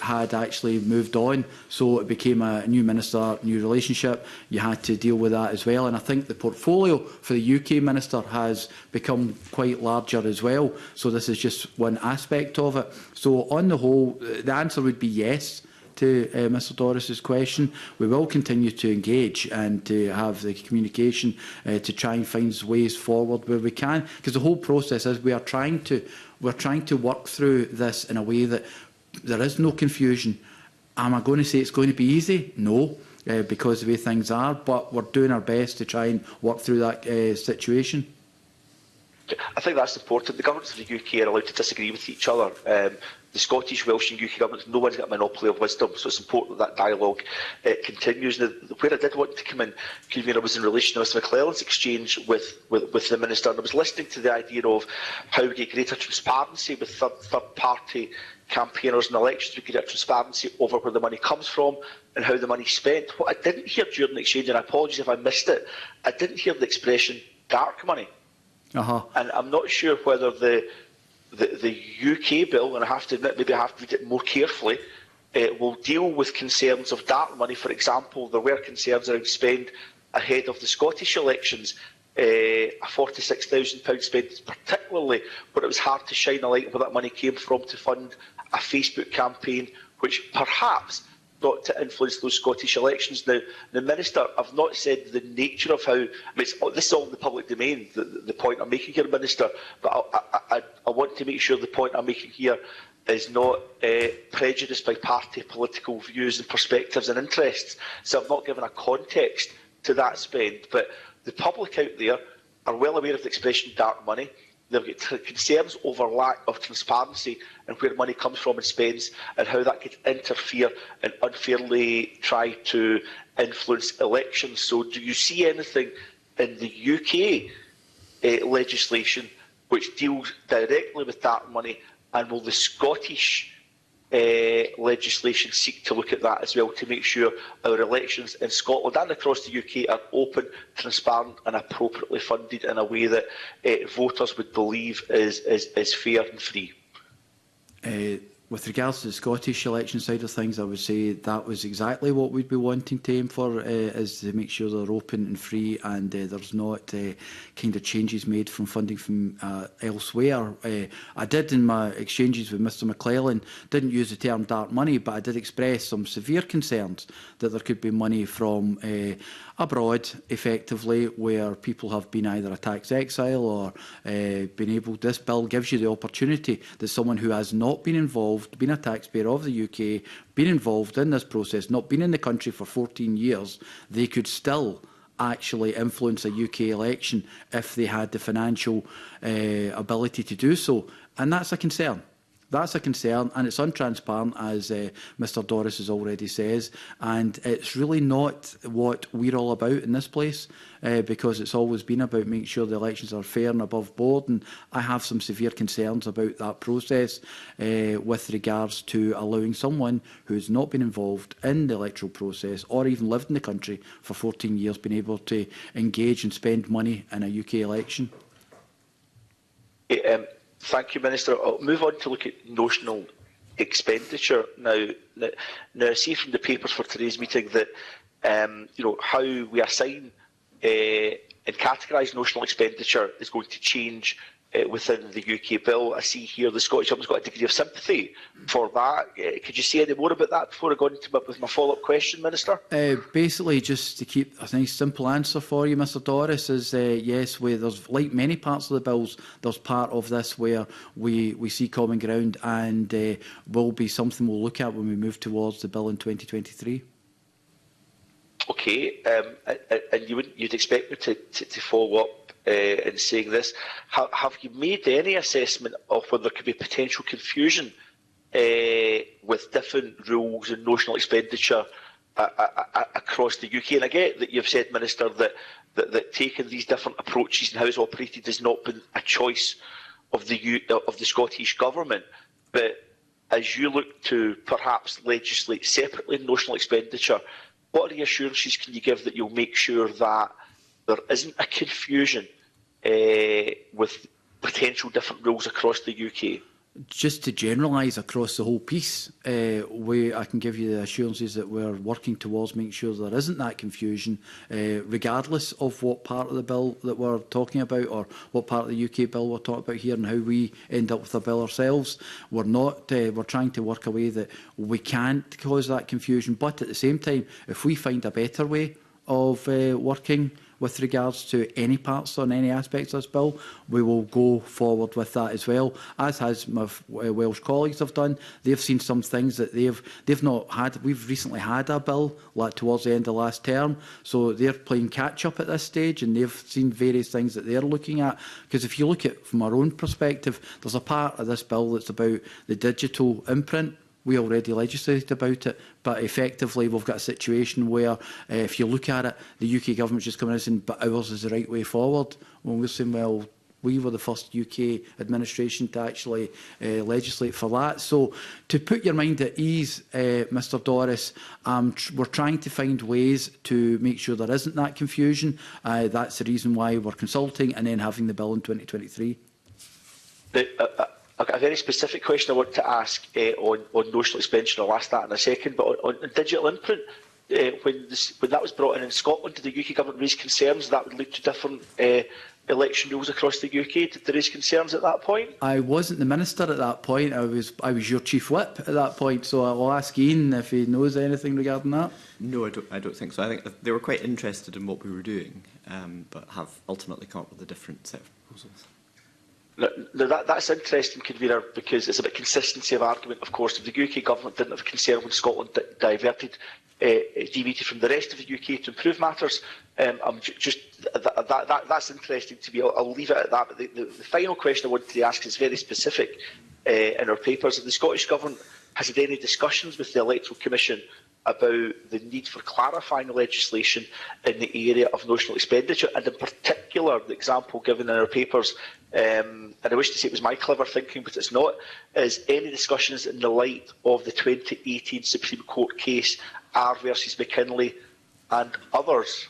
had actually moved on. So it became a new minister, new relationship. You had to deal with that as well. And I think the portfolio for the UK minister has become quite larger as well. So this is just one aspect of it. So on the whole, the answer would be yes to Mr Doris's question. We will continue to engage and to have the communication to try and find ways forward where we can, because the whole process is we're trying to work through this in a way that there is no confusion. Am I going to say it's going to be easy? No, because the way things are, but we're doing our best to try and work through that situation. I think that's important. The governments of the UK are allowed to disagree with each other. The Scottish, Welsh and UK governments, no one's got a monopoly of wisdom, so it's important that that dialogue continues. Now, where I did want to come in, Convener, was in relation to Mr McClelland's exchange with the Minister, and I was listening to the idea of how we get greater transparency with third-party campaigners and elections, we get transparency over where the money comes from and how the money is spent. What I didn't hear during the exchange, and I apologise if I missed it, I didn't hear the expression dark money. And I'm not sure whether the UK bill, and I have to admit, maybe I have to read it more carefully, will deal with concerns of dark money. For example, there were concerns around spend ahead of the Scottish elections, a £46,000 spend, particularly where it was hard to shine a light on where that money came from to fund a Facebook campaign, which perhaps not to influence those Scottish elections. Now, the Minister, I've not said the nature of how, I mean, this is all in the public domain, the point I'm making here, Minister, but I want to make sure the point I'm making here is not prejudiced by party political views and perspectives and interests. So I've not given a context to that spend, but the public out there are well aware of the expression dark money. They've got concerns over lack of transparency and where money comes from and spends, and how that could interfere and unfairly try to influence elections. So do you see anything in the UK legislation which deals directly with that money, and will the Scottish legislation seek to look at that as well to make sure our elections in Scotland and across the UK are open, transparent and appropriately funded in a way that voters would believe is fair and free? With regards to the Scottish election side of things, I would say that was exactly what we'd be wanting to aim for, is to make sure they're open and free, and there's not kind of changes made from funding from elsewhere. I did, in my exchanges with Mr McClelland, didn't use the term dark money, but I did express some severe concerns that there could be money from abroad, effectively, where people have been either a tax exile or been able. This bill gives you the opportunity that someone who has not been involved, been a taxpayer of the UK, been involved in this process, not been in the country for 14 years, they could still actually influence a UK election if they had the financial ability to do so. And that's a concern. That's a concern, and it's untransparent, as Mr Doris has already says, and it's really not what we're all about in this place, because it's always been about making sure the elections are fair and above board, and I have some severe concerns about that process with regards to allowing someone who has not been involved in the electoral process or even lived in the country for 14 years being able to engage and spend money in a UK election. Thank you, Minister. I'll move on to look at notional expenditure now. I see from the papers for today's meeting that how we assign and categorise notional expenditure is going to change within the UK bill. I see here the Scottish Government's got a degree of sympathy for that. Could you say any more about that before I go into with my follow-up question, Minister? Basically, just to keep a nice simple answer for you, Mr Doris, is yes, there's, like many parts of the bills, there's part of this where we see common ground, and will be something we'll look at when we move towards the bill in 2023. Okay, and you'd expect me to follow up in saying this. Have you made any assessment of whether there could be potential confusion with different rules and notional expenditure across the UK? And I get that you've said, Minister, that taking these different approaches and how it's operated has not been a choice of the Scottish Government. But as you look to perhaps legislate separately notional expenditure, what reassurances can you give that you'll make sure that there isn't a confusion with potential different rules across the UK? Just to generalise across the whole piece, I can give you the assurances that we're working towards making sure there isn't that confusion, regardless of what part of the bill that we're talking about or what part of the UK bill we're talking about here and how we end up with the bill ourselves. We're not. We're trying to work a way that we can't cause that confusion, but at the same time, if we find a better way of working with regards to any parts on any aspects of this bill, we will go forward with that as well, as has my Welsh colleagues have done. They've seen some things that they've not had. We've recently had a bill towards the end of last term, so they're playing catch up at this stage, and they've seen various things that they're looking at. Because if you look at it from our own perspective, there's a part of this bill that's about the digital imprint. We already legislated about it, but effectively we've got a situation where, if you look at it, the UK government's just coming out and saying, but ours is the right way forward. When we're saying, well, we were the first UK administration to actually legislate for that. So to put your mind at ease, Mr Doris, we're trying to find ways to make sure there isn't that confusion. That's the reason why we're consulting and then having the bill in 2023. A very specific question I want to ask on notional expenditure. I'll ask that in a second. But on digital imprint, when that was brought in Scotland, did the UK government raise concerns that would lead to different election rules across the UK? Did they raise concerns at that point? I wasn't the minister at that point. I was your chief whip at that point. So I'll ask Ian if he knows anything regarding that. No, I don't think so. I think they were quite interested in what we were doing, but have ultimately come up with a different set of proposals. Now that's interesting, Convener, because it's about consistency of argument. Of course, if the UK government didn't have concern when Scotland deviated from the rest of the UK to improve matters, that's interesting to me. I'll leave it at that. But the final question I wanted to ask is very specific in our papers. Have the Scottish Government has had any discussions with the Electoral Commission about the need for clarifying legislation in the area of notional expenditure, and in particular, the example given in our papers, and I wish to say it was my clever thinking, but it's not, is any discussions in the light of the 2018 Supreme Court case, R versus McKinley and others?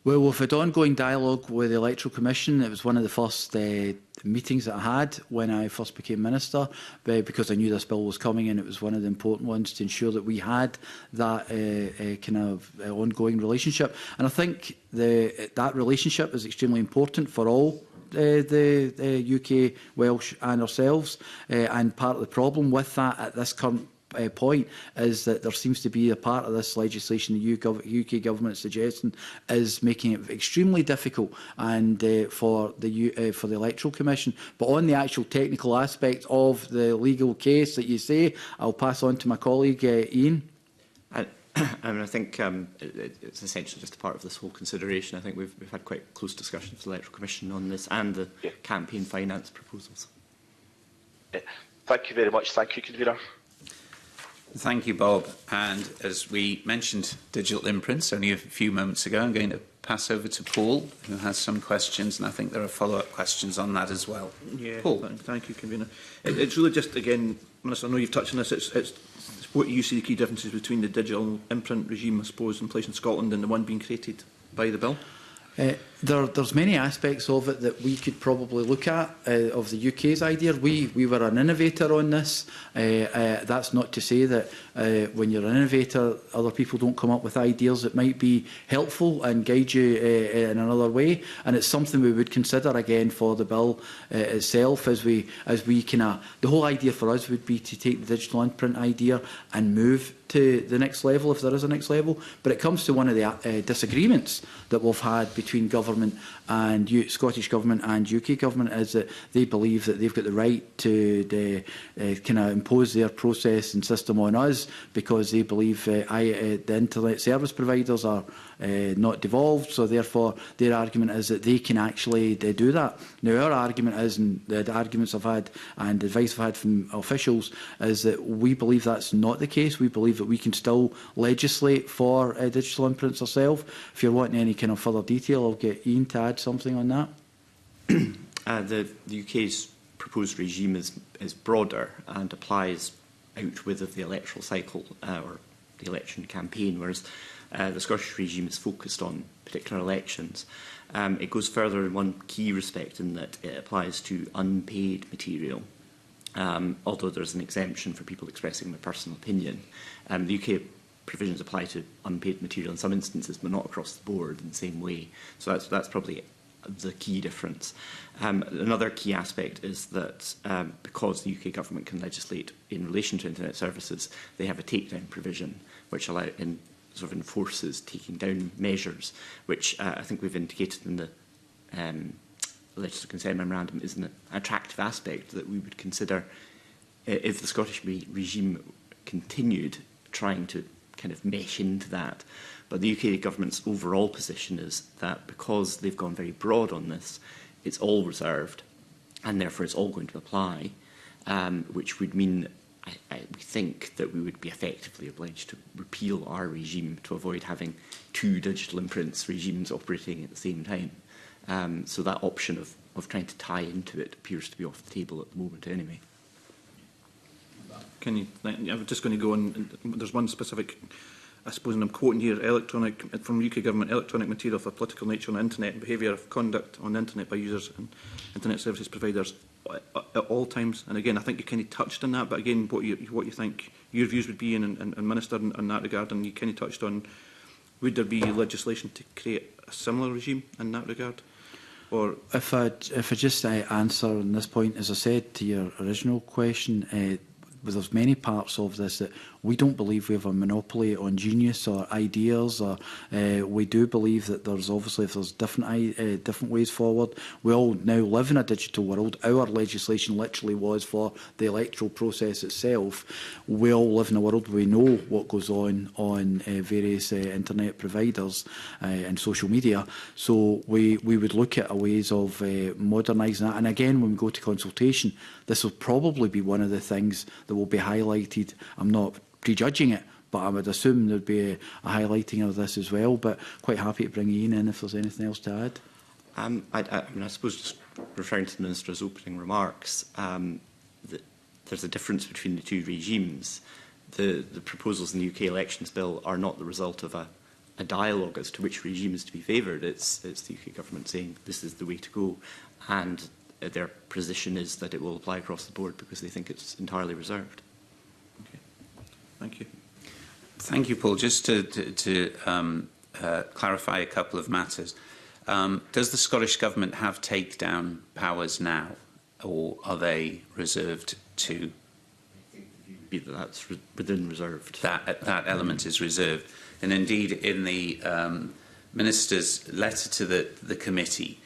Well, we've had ongoing dialogue with the Electoral Commission. It was one of the first meetings that I had when I first became Minister, because I knew this bill was coming, and it was one of the important ones to ensure that we had that kind of ongoing relationship. And I think that relationship is extremely important for all the UK, Welsh and ourselves. And part of the problem with that at this current point is that there seems to be a part of this legislation the UK government is suggesting is making it extremely difficult and for the Electoral Commission. But on the actual technical aspects of the legal case that you say, I'll pass on to my colleague Ian. I think it's essentially just a part of this whole consideration. I think we've had quite close discussions with the Electoral Commission on this and the campaign finance proposals. Thank you very much. Thank you, Convener. Thank you, Bob. And as we mentioned digital imprints only a few moments ago, I'm going to pass over to Paul, who has some questions, and I think there are follow-up questions on that as well. Yeah, Paul. Thank you, Convener. It's really just, again, Minister, I know you've touched on this, it's what you see the key differences between the digital imprint regime, I suppose, in place in Scotland and the one being created by the bill? There's many aspects of it that we could probably look at of the UK's idea. We were an innovator on this. That's not to say that when you're an innovator, other people don't come up with ideas that might be helpful and guide you in another way. And it's something we would consider again for the bill itself, as we kind of, the whole idea for us would be to take the digital imprint idea and move to the next level, if there is a next level. But it comes to one of the disagreements that we've had between government and Scottish Government and UK Government, is that they believe that they've got the right to kind of impose their process and system on us, because they believe the internet service providers are not devolved, so therefore their argument is that they can actually do that. Now our argument is, and the arguments I've had and the advice I've had from officials, is that we believe that's not the case. We believe that we can still legislate for digital imprints ourselves. If you're wanting any kind of further detail, I'll get Ian to add something on that. The UK's proposed regime is broader and applies out with the electoral cycle or the election campaign, whereas the Scottish regime is focused on particular elections. It goes further in one key respect, in that it applies to unpaid material, although there's an exemption for people expressing their personal opinion. The UK provisions apply to unpaid material in some instances, but not across the board in the same way. So that's probably the key difference. Another key aspect is that because the UK Government can legislate in relation to internet services, they have a takedown provision which sort of enforces taking down measures, which I think we've indicated in the legislative consent memorandum is an attractive aspect that we would consider if the Scottish regime continued trying to kind of mesh into that. But the UK Government's overall position is that because they've gone very broad on this, it's all reserved, and therefore it's all going to apply, which would mean, we think, that we would be effectively obliged to repeal our regime to avoid having two digital imprints regimes operating at the same time. So that option of trying to tie into it appears to be off the table at the moment anyway. I'm just going to go on. There's one specific, I suppose, and I'm quoting here, from UK Government, electronic material for political nature on the internet and behaviour of conduct on the internet by users and internet services providers at all times. And again, I think you kind of touched on that, but again, what you think your views would be, and Minister, in that regard, and you kind of touched on, would there be legislation to create a similar regime in that regard? Or if I just answer on this point, as I said to your original question, there's many parts of this that we don't believe we have a monopoly on genius or ideas, or we do believe that there's obviously, if there's different ways forward. We all now live in a digital world. Our legislation literally was for the electoral process itself. We all live in a world where we know what goes on various internet providers and social media. So we would look at ways of modernising that. And again, when we go to consultation, this will probably be one of the things that will be highlighted. I'm not prejudging it, but I would assume there'd be a highlighting of this as well. But quite happy to bring Ian in if there's anything else to add. I suppose, just referring to the Minister's opening remarks, there's a difference between the two regimes. The proposals in the UK Elections Bill are not the result of a dialogue as to which regime is to be favoured. It's the UK Government saying this is the way to go, and their position is that it will apply across the board because they think it's entirely reserved. Okay. Thank you. Thank you, Paul. Just to clarify a couple of matters. Does the Scottish Government have takedown powers now, or are they reserved to? That's within reserved. That element is reserved. And indeed, in the Minister's letter to the committee,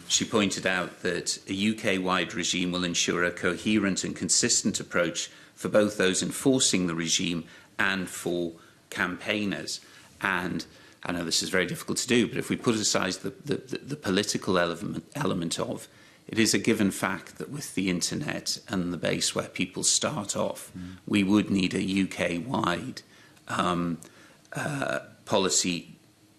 she pointed out that a UK-wide regime will ensure a coherent and consistent approach for both those enforcing the regime and for campaigners. And I know this is very difficult to do, but if we put aside the political element of, it is a given fact that with the internet and the base where people start off, we would need a UK-wide policy,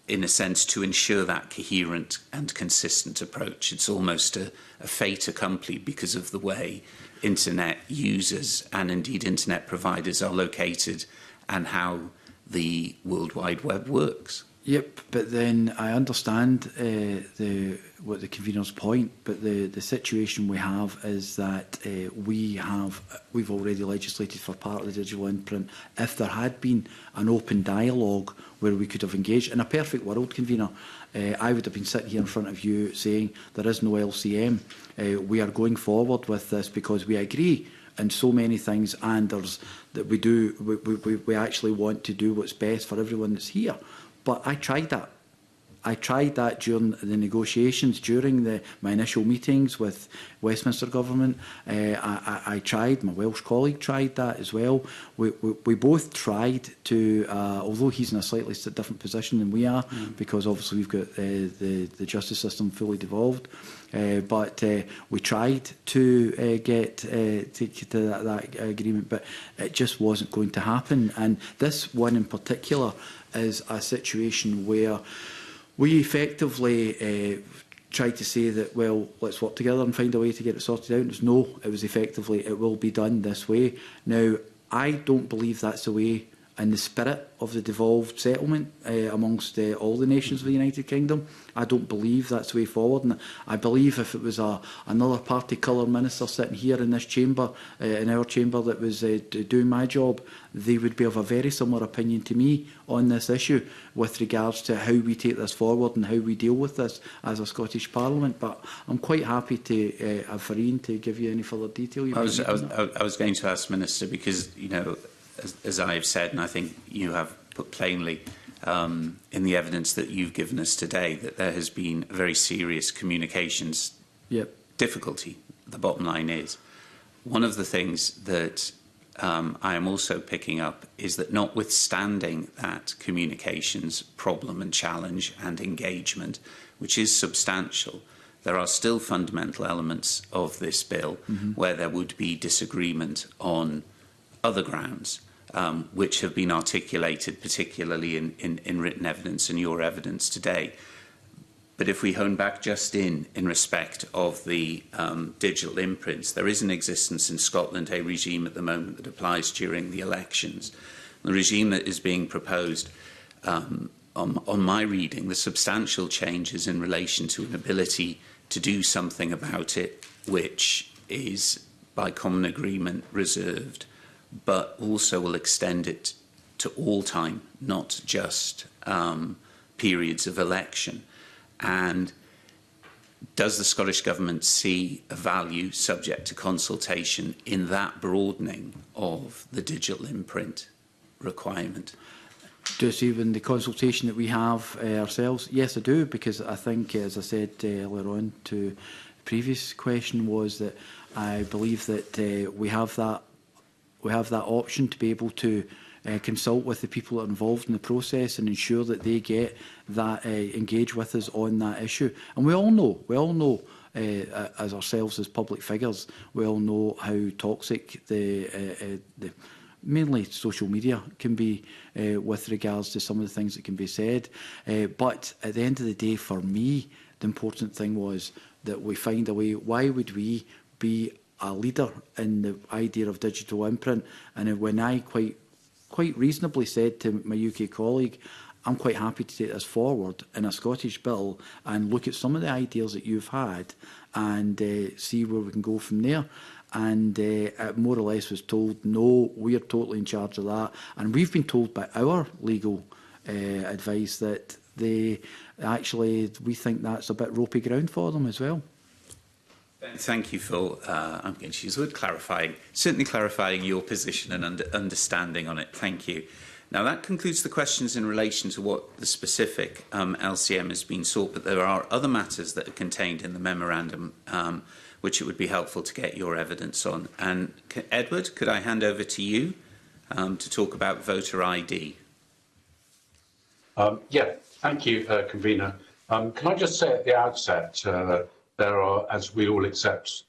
in a sense, to ensure that coherent and consistent approach. It's almost a fait accompli because of the way internet users and indeed internet providers are located and how the World Wide Web works. Yep, but then I understand what the convener's point, but the situation we have is that we've already legislated for part of the digital imprint. If there had been an open dialogue where we could have engaged, in a perfect world, convener, I would have been sitting here in front of you saying there is no LCM. We are going forward with this because we agree in so many things, and there's that we actually want to do what's best for everyone that's here. But I tried that. I tried that during the negotiations, during my initial meetings with Westminster Government. I tried, my Welsh colleague tried that as well. We both tried to, although he's in a slightly different position than we are, because obviously we've got the justice system fully devolved. But we tried to get to that agreement, but it just wasn't going to happen. And this one in particular is a situation where we effectively tried to say that, well, let's work together and find a way to get it sorted out. It was no, it was effectively, it will be done this way. Now, I don't believe that's the way in the spirit of the devolved settlement amongst all the nations of the United Kingdom. I don't believe that's the way forward. And I believe if it was another party colour minister sitting here in this chamber, in our chamber, that was doing my job, they would be of a very similar opinion to me on this issue with regards to how we take this forward and how we deal with this as a Scottish Parliament. But I'm quite happy to have Farine to give you any further detail. I was going to ask Minister, because, you know, as I have said, and I think you have put plainly in the evidence that you've given us today, that there has been a very serious communications difficulty. The bottom line is, one of the things that I am also picking up is that, notwithstanding that communications problem and challenge and engagement, which is substantial, there are still fundamental elements of this bill where there would be disagreement on other grounds, which have been articulated, particularly in written evidence and your evidence today. But if we hone back just in respect of the digital imprints, there is in existence in Scotland a regime at the moment that applies during the elections. The regime that is being proposed, on my reading, the substantial changes in relation to an ability to do something about it, which is by common agreement reserved, but also will extend it to all time, not just periods of election. And does the Scottish Government see a value, subject to consultation, in that broadening of the digital imprint requirement? Do you see in the consultation that we have ourselves? Yes, I do, because I think, as I said earlier on to the previous question, was that I believe that we have that option to be able to consult with the people that are involved in the process and ensure that they get that engage with us on that issue. And we all know as ourselves as public figures, we all know how toxic the mainly social media can be with regards to some of the things that can be said. But at the end of the day, for me, the important thing was that we find a way. Why would we be a leader in the idea of digital imprint? And when I quite reasonably said to my UK colleague, I'm quite happy to take this forward in a Scottish bill and look at some of the ideas that you've had and see where we can go from there. And more or less was told, no, we are totally in charge of that. And we've been told by our legal advice that we think that's a bit ropey ground for them as well. Thank you for, I'm going to use the word certainly clarifying your position and understanding on it. Thank you. Now, that concludes the questions in relation to what the specific LCM has been sought, but there are other matters that are contained in the memorandum which it would be helpful to get your evidence on. And Edward, could I hand over to you to talk about voter ID? Thank you, Convener. Can I just say at the outset, there are, as we all accept,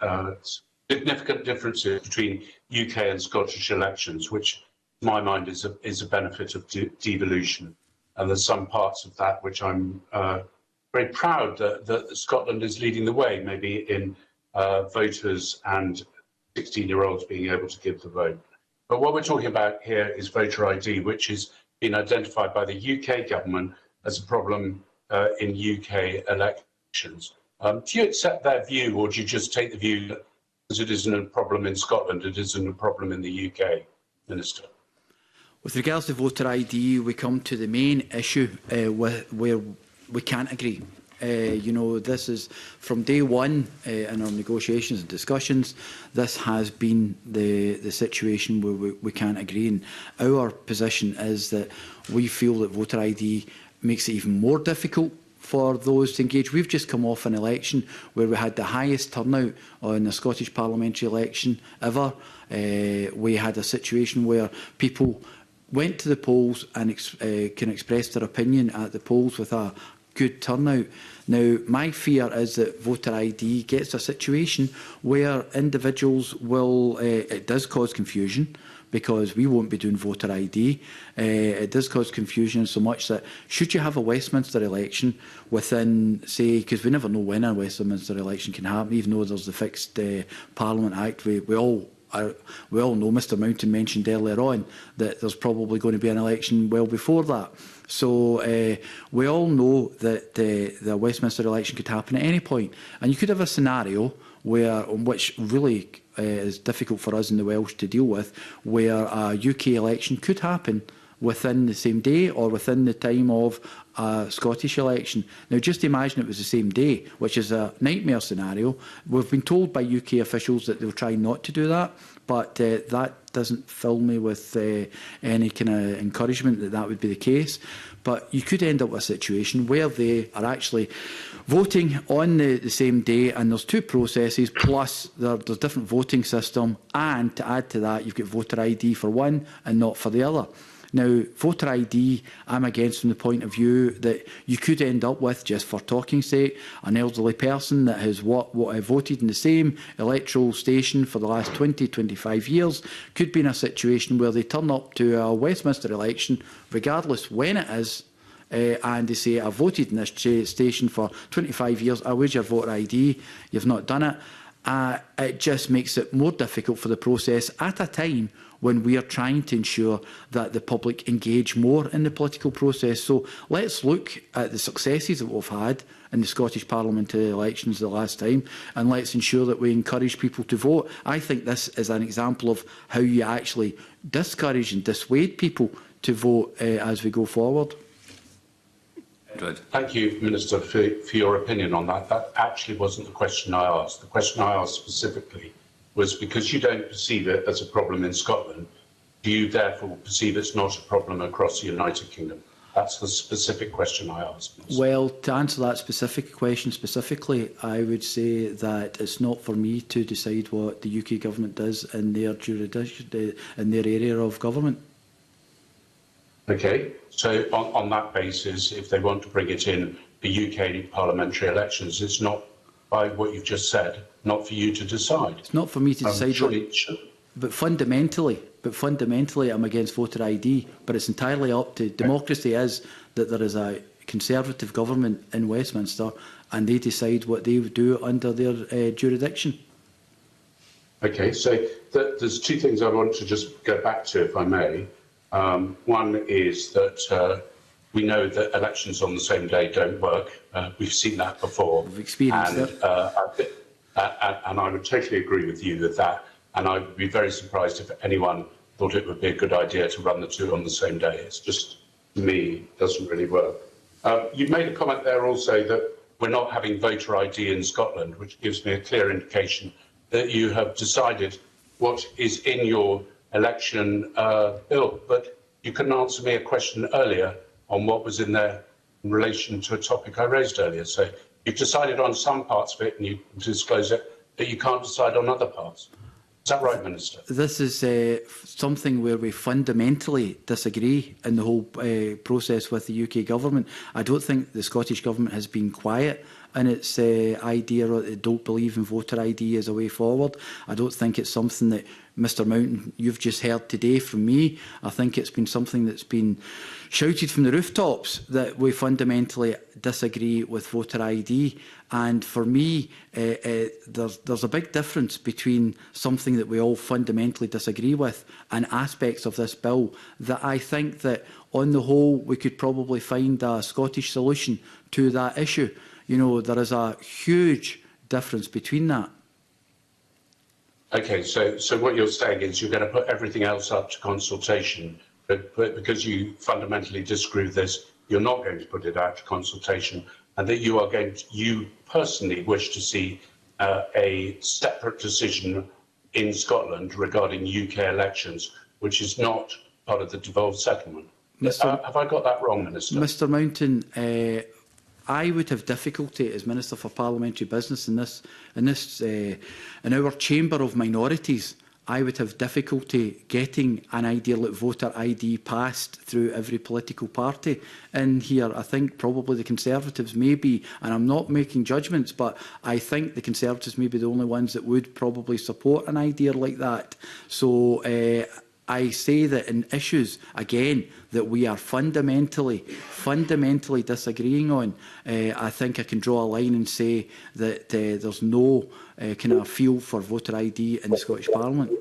significant differences between UK and Scottish elections, which, in my mind, is a benefit of devolution. And there's some parts of that which I'm very proud that Scotland is leading the way, maybe in voters and 16-year-olds being able to give the vote. But what we're talking about here is voter ID, which is being identified by the UK government as a problem in UK elections. Do you accept that view, or do you just take the view that because it isn't a problem in Scotland, it isn't a problem in the UK, Minister? With regards to voter ID, we come to the main issue where we can't agree. You know, this is from day one in our negotiations and discussions. This has been the situation where we can't agree. And our position is that we feel that voter ID makes it even more difficult for those to engage. We've just come off an election where we had the highest turnout on the Scottish parliamentary election ever. We had a situation where people went to the polls and can express their opinion at the polls with a good turnout. Now, my fear is that voter ID gets a situation where individuals will, it does cause confusion, because we won't be doing voter ID. It does cause confusion so much that should you have a Westminster election within, say, because we never know when a Westminster election can happen, even though there's the Fixed Parliament Act, we all know, Mr Mountain mentioned earlier on, that there's probably going to be an election well before that. So we all know that the Westminster election could happen at any point. And you could have a scenario which really is difficult for us in the Welsh to deal with, where a UK election could happen within the same day or within the time of a Scottish election. Now, just imagine it was the same day, which is a nightmare scenario. We've been told by UK officials that they'll try not to do that, but that doesn't fill me with any kind of encouragement that that would be the case. But you could end up with a situation where they are actually voting on the same day, and there's two processes, plus there's different voting system, and to add to that, you've got voter ID for one and not for the other. Now, voter ID, I'm against from the point of view that you could end up with, just for talking's sake, an elderly person that has voted in the same electoral station for the last 20, 25 years, could be in a situation where they turn up to a Westminster election, regardless when it is, and they say, I voted in this station for 25 years, where's your voter ID? You've not done it. It just makes it more difficult for the process at a time when we are trying to ensure that the public engage more in the political process. So let's look at the successes that we've had in the Scottish parliamentary elections the last time, and let's ensure that we encourage people to vote. I think this is an example of how you actually discourage and dissuade people to vote as we go forward. Good. Thank you, Minister, for your opinion on that. That actually wasn't the question I asked. The question I asked specifically was, because you don't perceive it as a problem in Scotland, do you therefore perceive it's not a problem across the United Kingdom? That's the specific question I asked. Minister. Well, to answer that specific question specifically, I would say that it's not for me to decide what the UK government does in their jurisdiction, in their area of government. Okay, so on that basis, if they want to bring it in the UK parliamentary elections, it's not, by what you've just said, not for you to decide. It's not for me to decide. But fundamentally, I'm against voter ID. But it's entirely up to democracy. Is that there is a Conservative government in Westminster, and they decide what they would do under their jurisdiction. Okay, so there's two things I want to just go back to, if I may. One is that we know that elections on the same day don't work. We've seen that before. We've experienced it. And I would totally agree with you with that. And I would be very surprised if anyone thought it would be a good idea to run the two on the same day. It's just, to me, doesn't really work. You've made a comment there also that we're not having voter ID in Scotland, which gives me a clear indication that you have decided what is in your election bill. But you couldn't answer me a question earlier on what was in there in relation to a topic I raised earlier. So you've decided on some parts of it and you disclose it, but you can't decide on other parts. Is that right, Minister? This is something where we fundamentally disagree in the whole process with the UK government. I don't think the Scottish government has been quiet in its idea that they don't believe in voter ID as a way forward. I don't think it's something that, Mr Mountain, you've just heard today from me. I think it's been something that's been shouted from the rooftops, that we fundamentally disagree with voter ID. And for me, there's a big difference between something that we all fundamentally disagree with and aspects of this bill that I think that on the whole, we could probably find a Scottish solution to that issue. You know, there is a huge difference between that. Okay, so what you're saying is you're going to put everything else up to consultation, but because you fundamentally disagree with this, you're not going to put it out to consultation, and that you are going to, you personally wish to see a separate decision in Scotland regarding UK elections, which is not part of the devolved settlement. Have I got that wrong, Minister? Mr Mountain, I would have difficulty as Minister for Parliamentary Business in our chamber of minorities. I would have difficulty getting an idea like voter ID passed through every political party in here. I think probably the Conservatives may be, and I'm not making judgments, but I think the Conservatives may be the only ones that would probably support an idea like that. So I say that in issues, again, that we are fundamentally disagreeing on, I think I can draw a line and say that there's no kind of field for voter ID in the Scottish Parliament.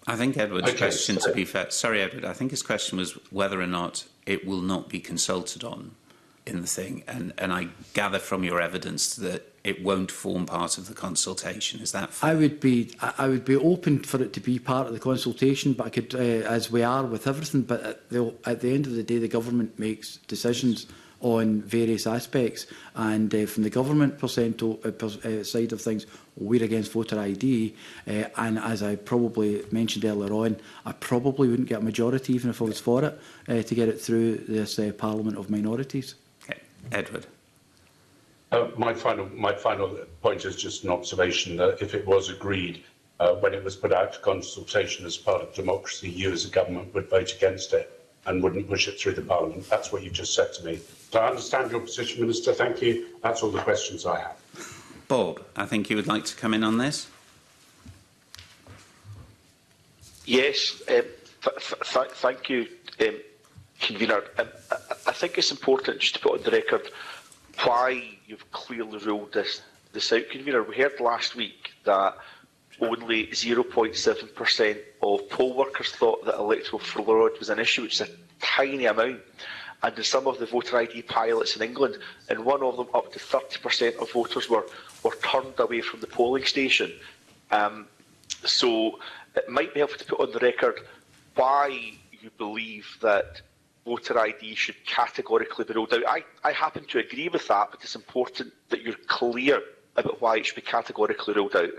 I think Edward's question, to be fair, sorry Edward, I think his question was whether or not it will not be consulted on in the thing, and I gather from your evidence that it won't form part of the consultation. Is that fair? I would be open for it to be part of the consultation, but I could, as we are with everything. But at the end of the day, the government makes decisions on various aspects, and from the government side of things, we're against voter ID, and as I probably mentioned earlier on, I probably wouldn't get a majority even if I was for it to get it through this Parliament of Minorities. Okay. Edward. My final point is just an observation that if it was agreed when it was put out to consultation as part of democracy, you as a government would vote against it and wouldn't push it through the Parliament. That's what you've just said to me. So I understand your position, Minister. Thank you. That's all the questions I have. Bob, I think you would like to come in on this. Yes, thank you, Convener. I think it's important just to put on the record why you've clearly ruled this out, Convener. We heard last week that only 0.7% of poll workers thought that electoral fraud was an issue, which is a tiny amount. And in some of the voter ID pilots in England, in one of them, up to 30% of voters were turned away from the polling station. So it might be helpful to put on the record why you believe that voter ID should categorically be ruled out. I happen to agree with that, but it's important that you're clear about why it should be categorically ruled out.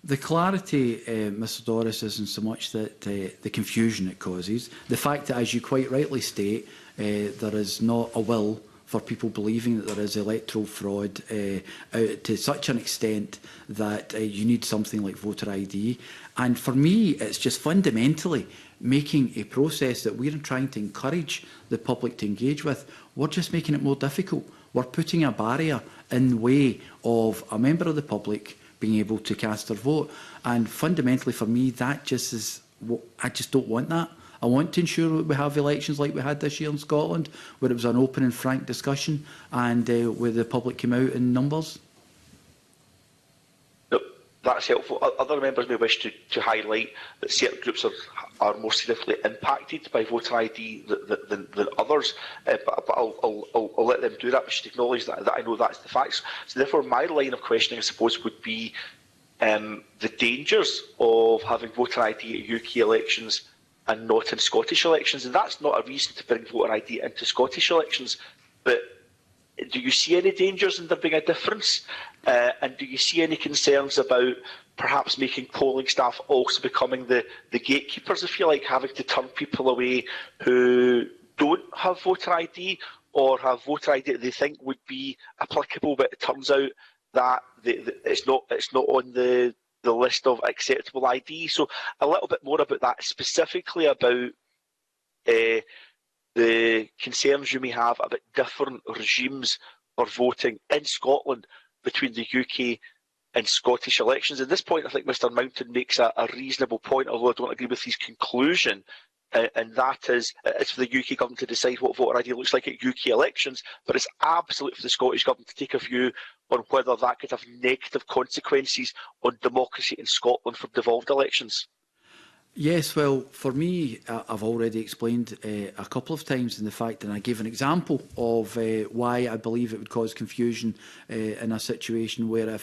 The clarity, Mr Doris, isn't so much that the confusion it causes. The fact that, as you quite rightly state, there is not a will for people believing that there is electoral fraud to such an extent that you need something like voter ID. And for me, it's just fundamentally making a process that we're trying to encourage the public to engage with. We're just making it more difficult. We're putting a barrier in the way of a member of the public being able to cast their vote. And fundamentally for me, that just is, I just don't want that. I want to ensure that we have elections like we had this year in Scotland, where it was an open and frank discussion and where the public came out in numbers. No, that's helpful. Other members may wish to highlight that certain groups are more significantly impacted by voter ID than others, but I'll let them do that. We should acknowledge that I know that's the facts. So therefore, my line of questioning, I suppose, would be the dangers of having voter ID at UK elections and not in Scottish elections. And that's not a reason to bring voter ID into Scottish elections. But do you see any dangers in there being a difference? And do you see any concerns about perhaps making polling staff also becoming the gatekeepers, if you like, having to turn people away who don't have voter ID or have voter ID that they think would be applicable, but it turns out that it's not on the list of acceptable ID? So a little bit more about that, specifically about the concerns you may have about different regimes for voting in Scotland between the UK and Scottish elections. At this point, I think Mr Mountain makes a reasonable point, although I don't agree with his conclusion, and that is it's for the UK government to decide what voter ID looks like at UK elections, but it's absolutely for the Scottish government to take a view on whether that could have negative consequences on democracy in Scotland for devolved elections. Yes, well, for me, I've already explained a couple of times in the fact, and I gave an example of why I believe it would cause confusion in a situation where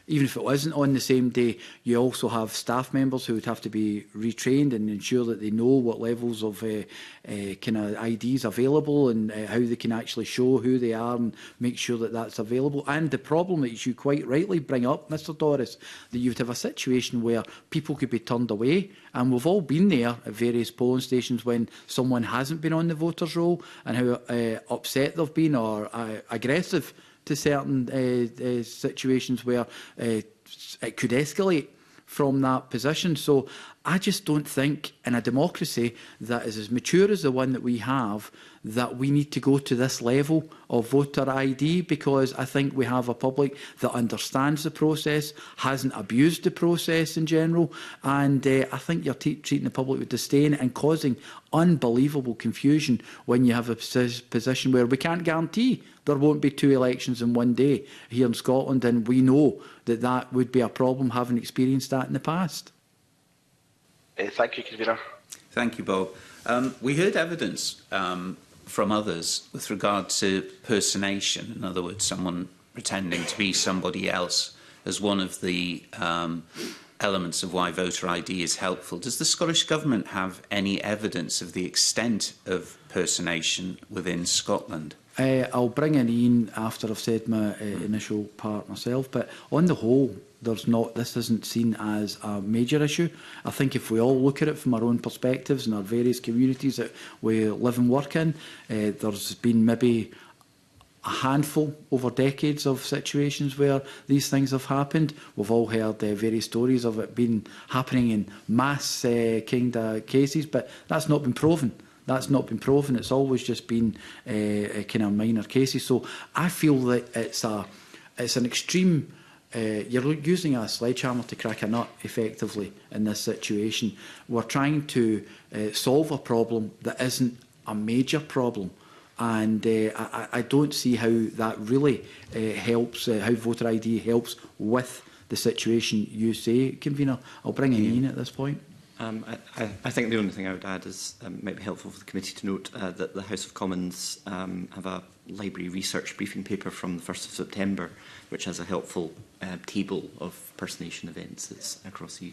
even if it wasn't on the same day, you also have staff members who would have to be retrained and ensure that they know what levels of kind of IDs available and how they can actually show who they are and make sure that that's available. And the problem that you quite rightly bring up, Mr Doris, that you would have a situation where people could be turned away. And we've all been there at various polling stations when someone hasn't been on the voters' roll and how upset they've been or aggressive to certain situations where it could escalate from that position. So I just don't think in a democracy that is as mature as the one that we have that we need to go to this level of voter ID, because I think we have a public that understands the process, hasn't abused the process in general, and I think you're treating the public with disdain and causing unbelievable confusion when you have a position where we can't guarantee there won't be 2 elections in one day here in Scotland, and we know that that would be a problem, having experienced that in the past. Thank you, Convener. Thank you, Bob. We heard evidence from others with regard to personation, in other words, someone pretending to be somebody else, as one of the elements of why voter ID is helpful. Does the Scottish Government have any evidence of the extent of personation within Scotland? I'll bring in Ian after I've said my initial part myself, but on the whole, this isn't seen as a major issue. I think if we all look at it from our own perspectives and our various communities that we live and work in, there's been maybe a handful over decades of situations where these things have happened. We've all heard various stories of it happening in mass kind of cases, but that's not been proven. That's not been proven. It's always just been kind of minor cases. So I feel that it's an extreme. You're using a sledgehammer to crack a nut, effectively, in this situation. We're trying to solve a problem that isn't a major problem. And I don't see how that really helps, how voter ID helps with the situation you say, Convener. I'll bring in Ian at this point. I think the only thing I would add is it might be helpful for the committee to note that the House of Commons have a library research briefing paper from the 1st of September, which has a helpful table of personation events across the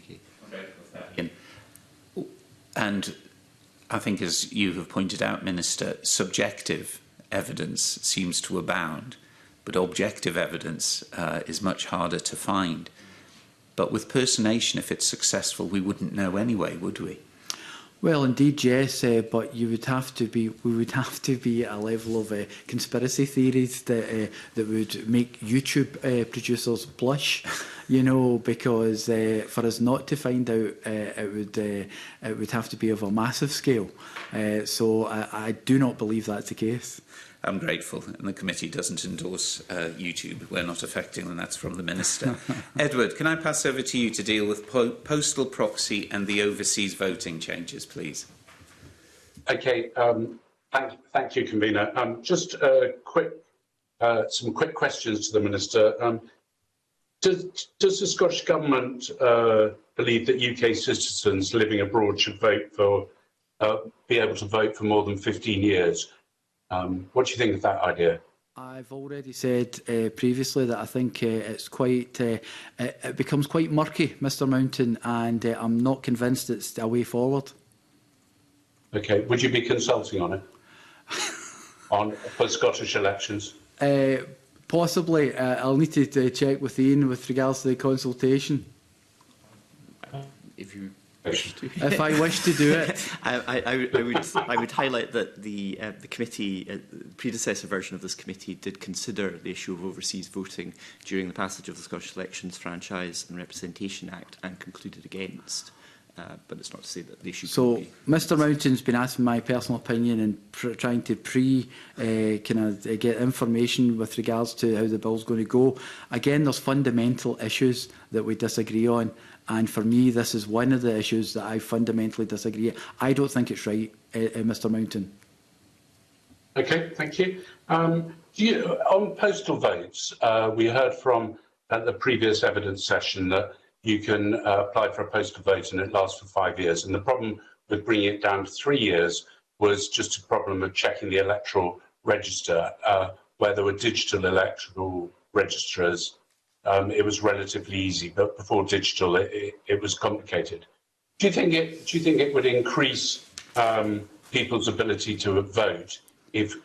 UK. And I think, as you have pointed out, Minister, subjective evidence seems to abound, but objective evidence is much harder to find. But with personation, if it's successful, we wouldn't know anyway, would we? Well, indeed, yes, but we would have to be at a level of conspiracy theories that would make YouTube producers blush, because for us not to find out, it would have to be of a massive scale. So I do not believe that's the case. I'm grateful, and the committee doesn't endorse YouTube. We're not affecting, and that's from the Minister. Edward, can I pass over to you to deal with postal proxy and the overseas voting changes, please? Okay, thank you, Convener. Just some quick questions to the Minister. Does the Scottish Government believe that UK citizens living abroad should be able to vote for more than 15 years? What do you think of that idea? I've already said previously that I think it's quite. It becomes quite murky, Mr Mountain, and I'm not convinced it's a way forward. Okay, would you be consulting on it for Scottish elections? Possibly. I'll need to check with Ian with regards to the consultation. If you. If I wish to do it, I would highlight that the committee, the predecessor version of this committee, did consider the issue of overseas voting during the passage of the Scottish Elections Franchise and Representation Act and concluded against. But it's not to say that the issue. So, Mr Mountain's been asking my personal opinion and trying to get information with regards to how the bill's going to go. Again, there's fundamental issues that we disagree on. And for me, this is one of the issues that I fundamentally disagree. I don't think it's right, Mr Mountain. Okay, thank you. On postal votes, we heard from at the previous evidence session that you can apply for a postal vote and it lasts for 5 years. And the problem with bringing it down to 3 years was just a problem of checking the electoral register. Where there were digital electoral registers, it was relatively easy, but before digital, it was complicated. Do you think it would increase people's ability to vote if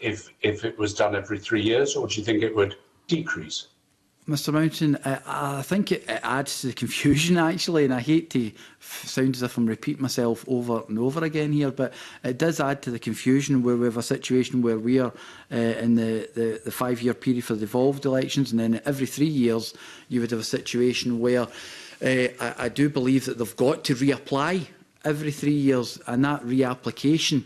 it was done every 3 years, or do you think it would decrease? Mr Mountain, I think it adds to the confusion, actually, and I hate to sound as if I'm repeating myself over and over again here, but it does add to the confusion where we have a situation where we are in the 5-year period for the devolved elections, and then every 3 years you would have a situation where I do believe that they've got to reapply every 3 years, and that reapplication,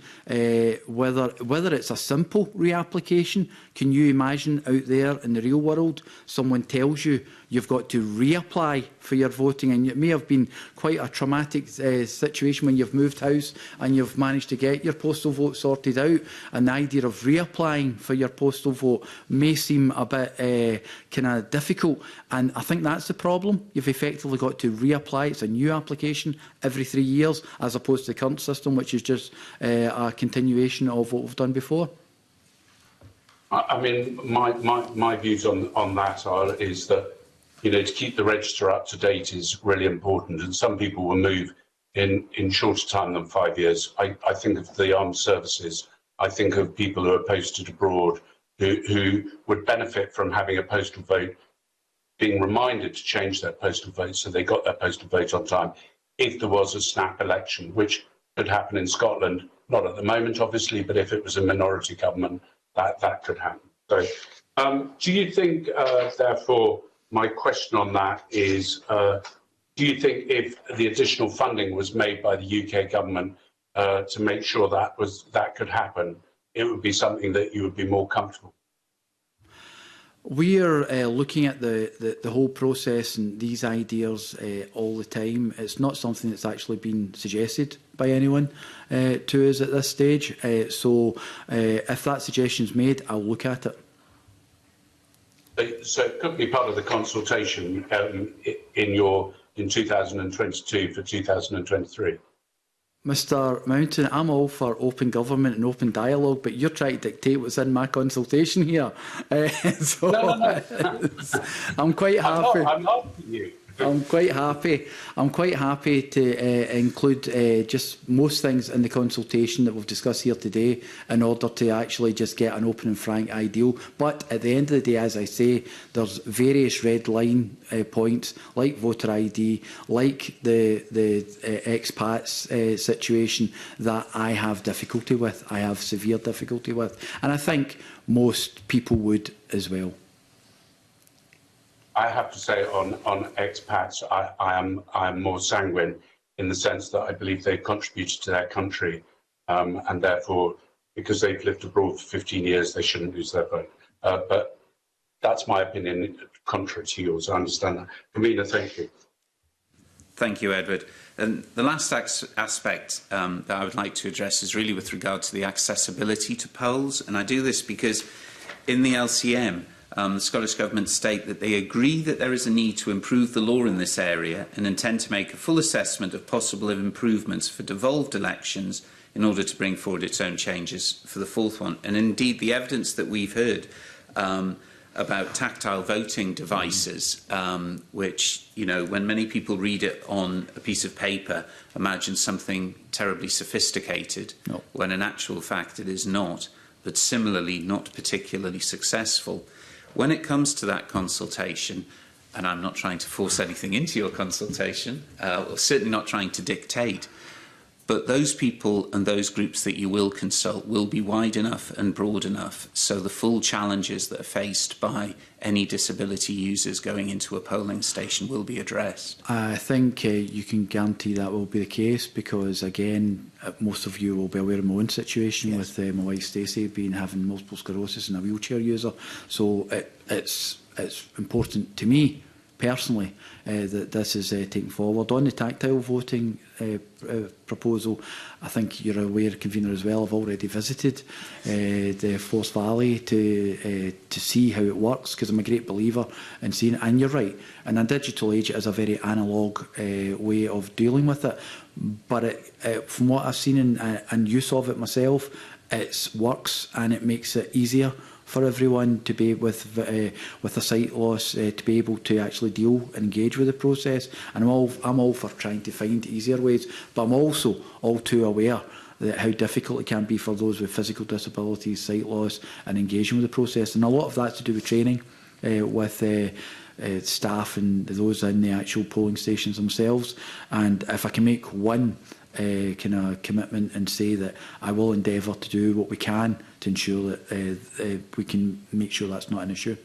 whether it's a simple reapplication, can you imagine out there in the real world, someone tells you you've got to reapply for your voting, and it may have been quite a traumatic situation when you've moved house and you've managed to get your postal vote sorted out, and the idea of reapplying for your postal vote may seem a bit kind of difficult, and I think that's the problem. You've effectively got to reapply. It's a new application every 3 years, as opposed to the current system, which is just a continuation of what we've done before. I mean, my views on that is that, you know, to keep the register up to date is really important, and some people will move in shorter time than 5 years. I think of the armed services. I think of people who are posted abroad who would benefit from having a postal vote, being reminded to change their postal vote so they got their postal vote on time if there was a snap election, which could happen in Scotland, not at the moment, obviously, but if it was a minority government, that could happen. So, do you think, therefore, my question on that is, do you think if the additional funding was made by the UK government to make sure that could happen, it would be something that you would be more comfortable? We are looking at the whole process and these ideas all the time. It's not something that's actually been suggested by anyone to us at this stage. So if that suggestion is made, I'll look at it. So it could be part of the consultation in 2022 for 2023. Mr Mountain, I'm all for open government and open dialogue, but you're trying to dictate what's in my consultation here. So No. I'm quite happy. I'm not asking you. I'm quite happy to include just most things in the consultation that we've discussed here today in order to actually just get an open and frank ideal. But at the end of the day, as I say, there's various red line points like voter ID, like the expats situation that I have difficulty with. I have severe difficulty with, and I think most people would as well. I have to say on expats, I am more sanguine in the sense that I believe they've contributed to their country, and therefore, because they've lived abroad for 15 years, they shouldn't lose their vote. But that's my opinion, contrary to yours. I understand that. Convener, thank you. Thank you, Edward. And the last aspect that I would like to address is really with regard to the accessibility to polls. And I do this because in the LCM, the Scottish Government state that they agree that there is a need to improve the law in this area and intend to make a full assessment of possible improvements for devolved elections in order to bring forward its own changes for the fourth one. And indeed, the evidence that we've heard about tactile voting devices, which, you know, when many people read it on a piece of paper, imagine something terribly sophisticated, when in actual fact it is not, but similarly not particularly successful. When it comes to that consultation, and I'm not trying to force anything into your consultation, or certainly not trying to dictate, but those people and those groups that you will consult will be wide enough and broad enough so the full challenges that are faced by any disability users going into a polling station will be addressed. I think you can guarantee that will be the case because, again, most of you will be aware of my own situation with my wife Stacey having multiple sclerosis and a wheelchair user. So it's important to me personally that this is taken forward. On the tactile voting proposal, I think you're aware, Convener, as well, I've already visited the Forth Valley to see how it works, because I'm a great believer in seeing it. And you're right, in a digital age, it is a very analogue way of dealing with it. But from what I've seen and use of it myself, it works and it makes it easier for everyone to be with a sight loss to be able to actually deal and engage with the process. And I'm all for trying to find easier ways, but I'm also all too aware that how difficult it can be for those with physical disabilities, sight loss, and engaging with the process. And a lot of that's to do with training with staff and those in the actual polling stations themselves. And if I can make one kind of commitment and say that I will endeavour to do what we can to ensure that we can make sure that's not an issue.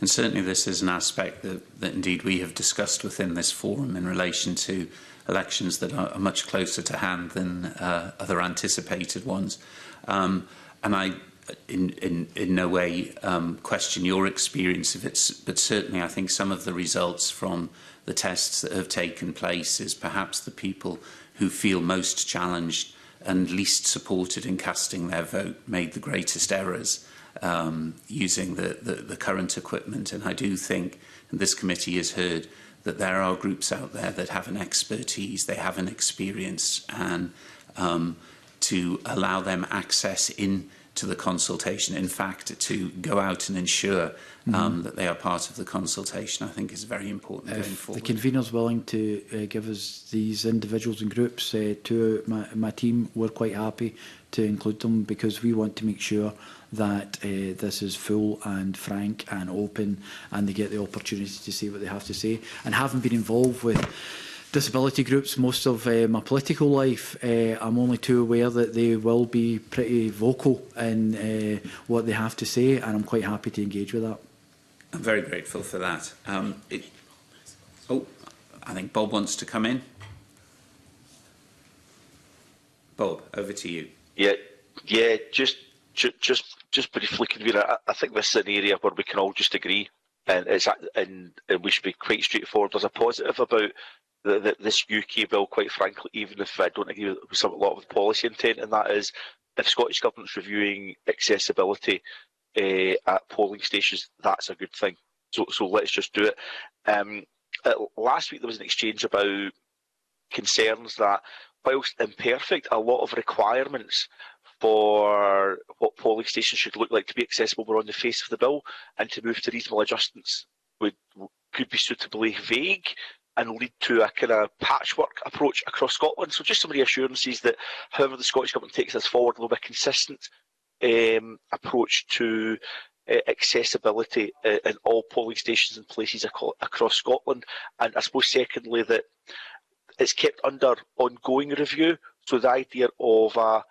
And certainly this is an aspect that indeed we have discussed within this forum in relation to elections that are much closer to hand than other anticipated ones. And I in no way question your experience of it, but certainly I think some of the results from the tests that have taken place is perhaps the people who feel most challenged and least supported in casting their vote made the greatest errors using the current equipment. And I do think, and this committee has heard, that there are groups out there that have an expertise, they have an experience, and to allow them access into the consultation, in fact, to go out and ensure that they are part of the consultation, I think is very important going forward. The convener's willing to give us these individuals and groups to my team, we're quite happy to include them, because we want to make sure that this is full and frank and open, and they get the opportunity to say what they have to say. And having been involved with disability groups most of my political life, I'm only too aware that they will be pretty vocal in what they have to say, and I'm quite happy to engage with that. I'm very grateful for that. I think Bob wants to come in. Bob, over to you. Yeah, just briefly, Convener. I think this is an area where we can all just agree, and we should be quite straightforward. There's a positive about this UK bill, quite frankly, even if I don't agree with a lot of the policy intent, and that is, if Scottish Government's reviewing accessibility at polling stations, that's a good thing. So let's just do it. Last week there was an exchange about concerns that, whilst imperfect, a lot of requirements for what polling stations should look like to be accessible were on the face of the bill, and to move to reasonable adjustments could be suitably vague and lead to a kind of patchwork approach across Scotland. So just some reassurances that, however the Scottish Government takes this forward, there will be a consistent approach to accessibility in all polling stations and places across Scotland. And I suppose secondly, that it's kept under ongoing review. So the idea of a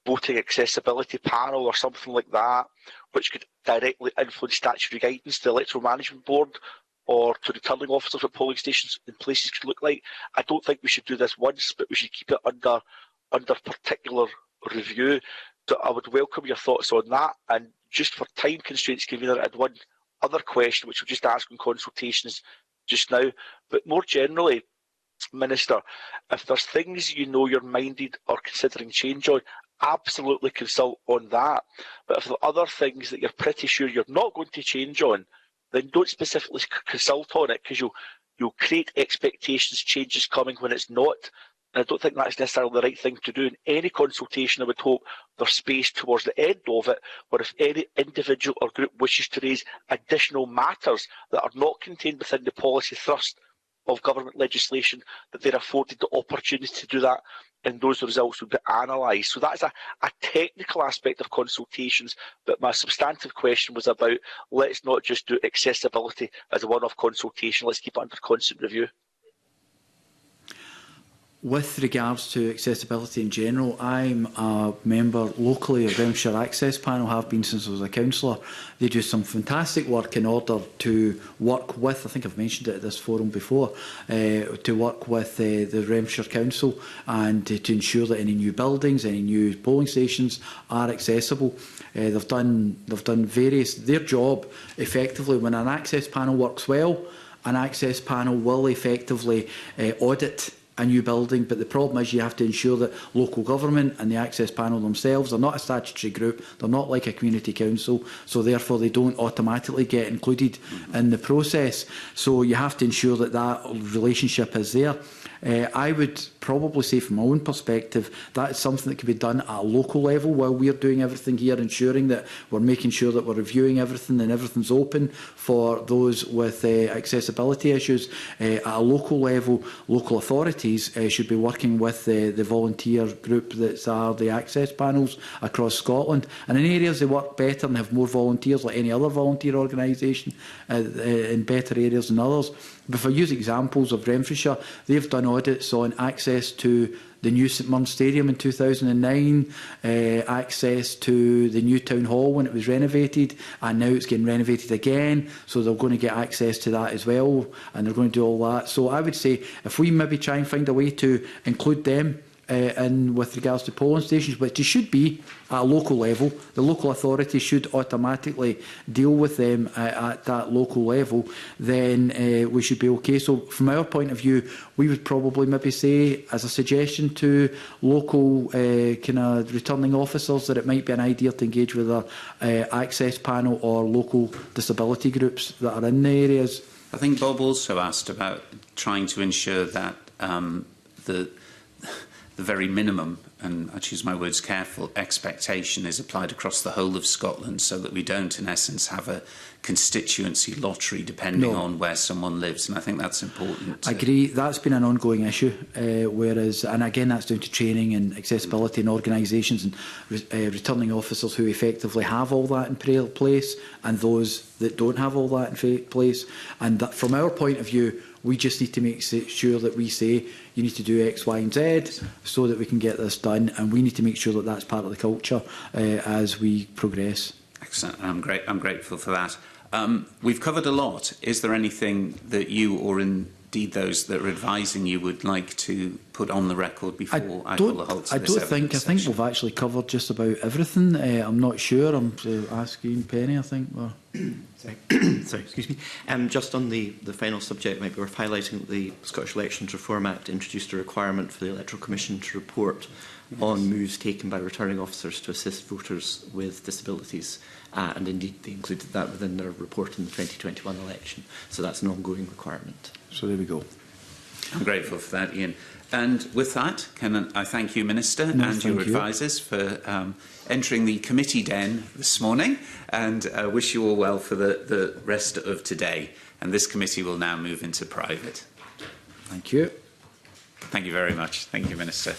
voting accessibility panel or something like that, which could directly influence statutory guidance to the Electoral Management Board or to returning officers at polling stations in places could look like. I don't think we should do this once, but we should keep it under particular review. So I would welcome your thoughts on that. And just for time constraints, Convener, I had one other question, which we'll just ask on consultations just now. But more generally, Minister, if there's things you know you're minded or considering change on, absolutely consult on that. But if there are other things that you're pretty sure you're not going to change on, then don't specifically consult on it, because you'll create expectations changes coming when it's not. And I don't think that's necessarily the right thing to do in any consultation. I would hope there's space towards the end of it, where if any individual or group wishes to raise additional matters that are not contained within the policy thrust of government legislation, that they're afforded the opportunity to do that, and those results would be analysed. So that's a technical aspect of consultations, but my substantive question was about, let's not just do accessibility as a one-off consultation, let's keep it under constant review. With regards to accessibility in general, I'm a member locally of Renfrewshire Access Panel, have been since I was a councillor. They do some fantastic work in order to work with, I think I've mentioned it at this forum before, to work with the Renfrewshire Council and to ensure that any new buildings, any new polling stations are accessible. They've done various, their job effectively when an access panel works well an access panel will effectively audit a new building, but the problem is you have to ensure that local government and the access panel themselves are not a statutory group, they're not like a community council, so therefore they don't automatically get included in the process. So you have to ensure that that relationship is there. I would probably say from my own perspective that is something that can be done at a local level while we're doing everything here, ensuring that we're making sure that we're reviewing everything and everything's open for those with accessibility issues. At a local level, local authorities should be working with the volunteer group that are the access panels across Scotland. And in areas they work better and have more volunteers, like any other volunteer organisation, in better areas than others. But if I use examples of Renfrewshire, they've done audits on access to the new St Mirren Stadium in 2009, access to the new Town Hall when it was renovated, and now it's getting renovated again, so they're going to get access to that as well, and they're going to do all that. So I would say if we maybe try and find a way to include them in with regards to polling stations, which it should be at a local level, the local authority should automatically deal with them at that local level, then we should be okay. So from our point of view, we would probably maybe say as a suggestion to local kind of returning officers that it might be an idea to engage with a access panel or local disability groups that are in the areas. I think Bob also asked about trying to ensure that the very minimum, and I choose my words careful, expectation is applied across the whole of Scotland, so that we don't, in essence, have a constituency lottery depending on where someone lives. And I think that's important. I agree. That's been an ongoing issue, whereas, and again, that's down to training and accessibility in organisations and returning officers who effectively have all that in place, and those that don't have all that in place. And that, from our point of view, we just need to make sure that we say you need to do X, Y and Z so that we can get this done, and we need to make sure that that's part of the culture as we progress. Excellent. I'm grateful for that. We've covered a lot. Is there anything that you, or indeed those that are advising you, would like to put on the record before I call a halt to this evidence I think session? we've actually covered just about everything. I'm not sure. I'm asking Penny, I think. Sorry, excuse me. Just on the final subject, might be worth highlighting that the Scottish Elections Reform Act introduced a requirement for the Electoral Commission to report on moves taken by returning officers to assist voters with disabilities. And indeed, they included that within their report in the 2021 election. So that's an ongoing requirement. So there we go. I'm grateful for that, Ian. And with that, can I thank you, Minister, and your advisers for entering the committee den this morning, and wish you all well for the rest of today. And this committee will now move into private. Thank you. Thank you very much. Thank you, Minister.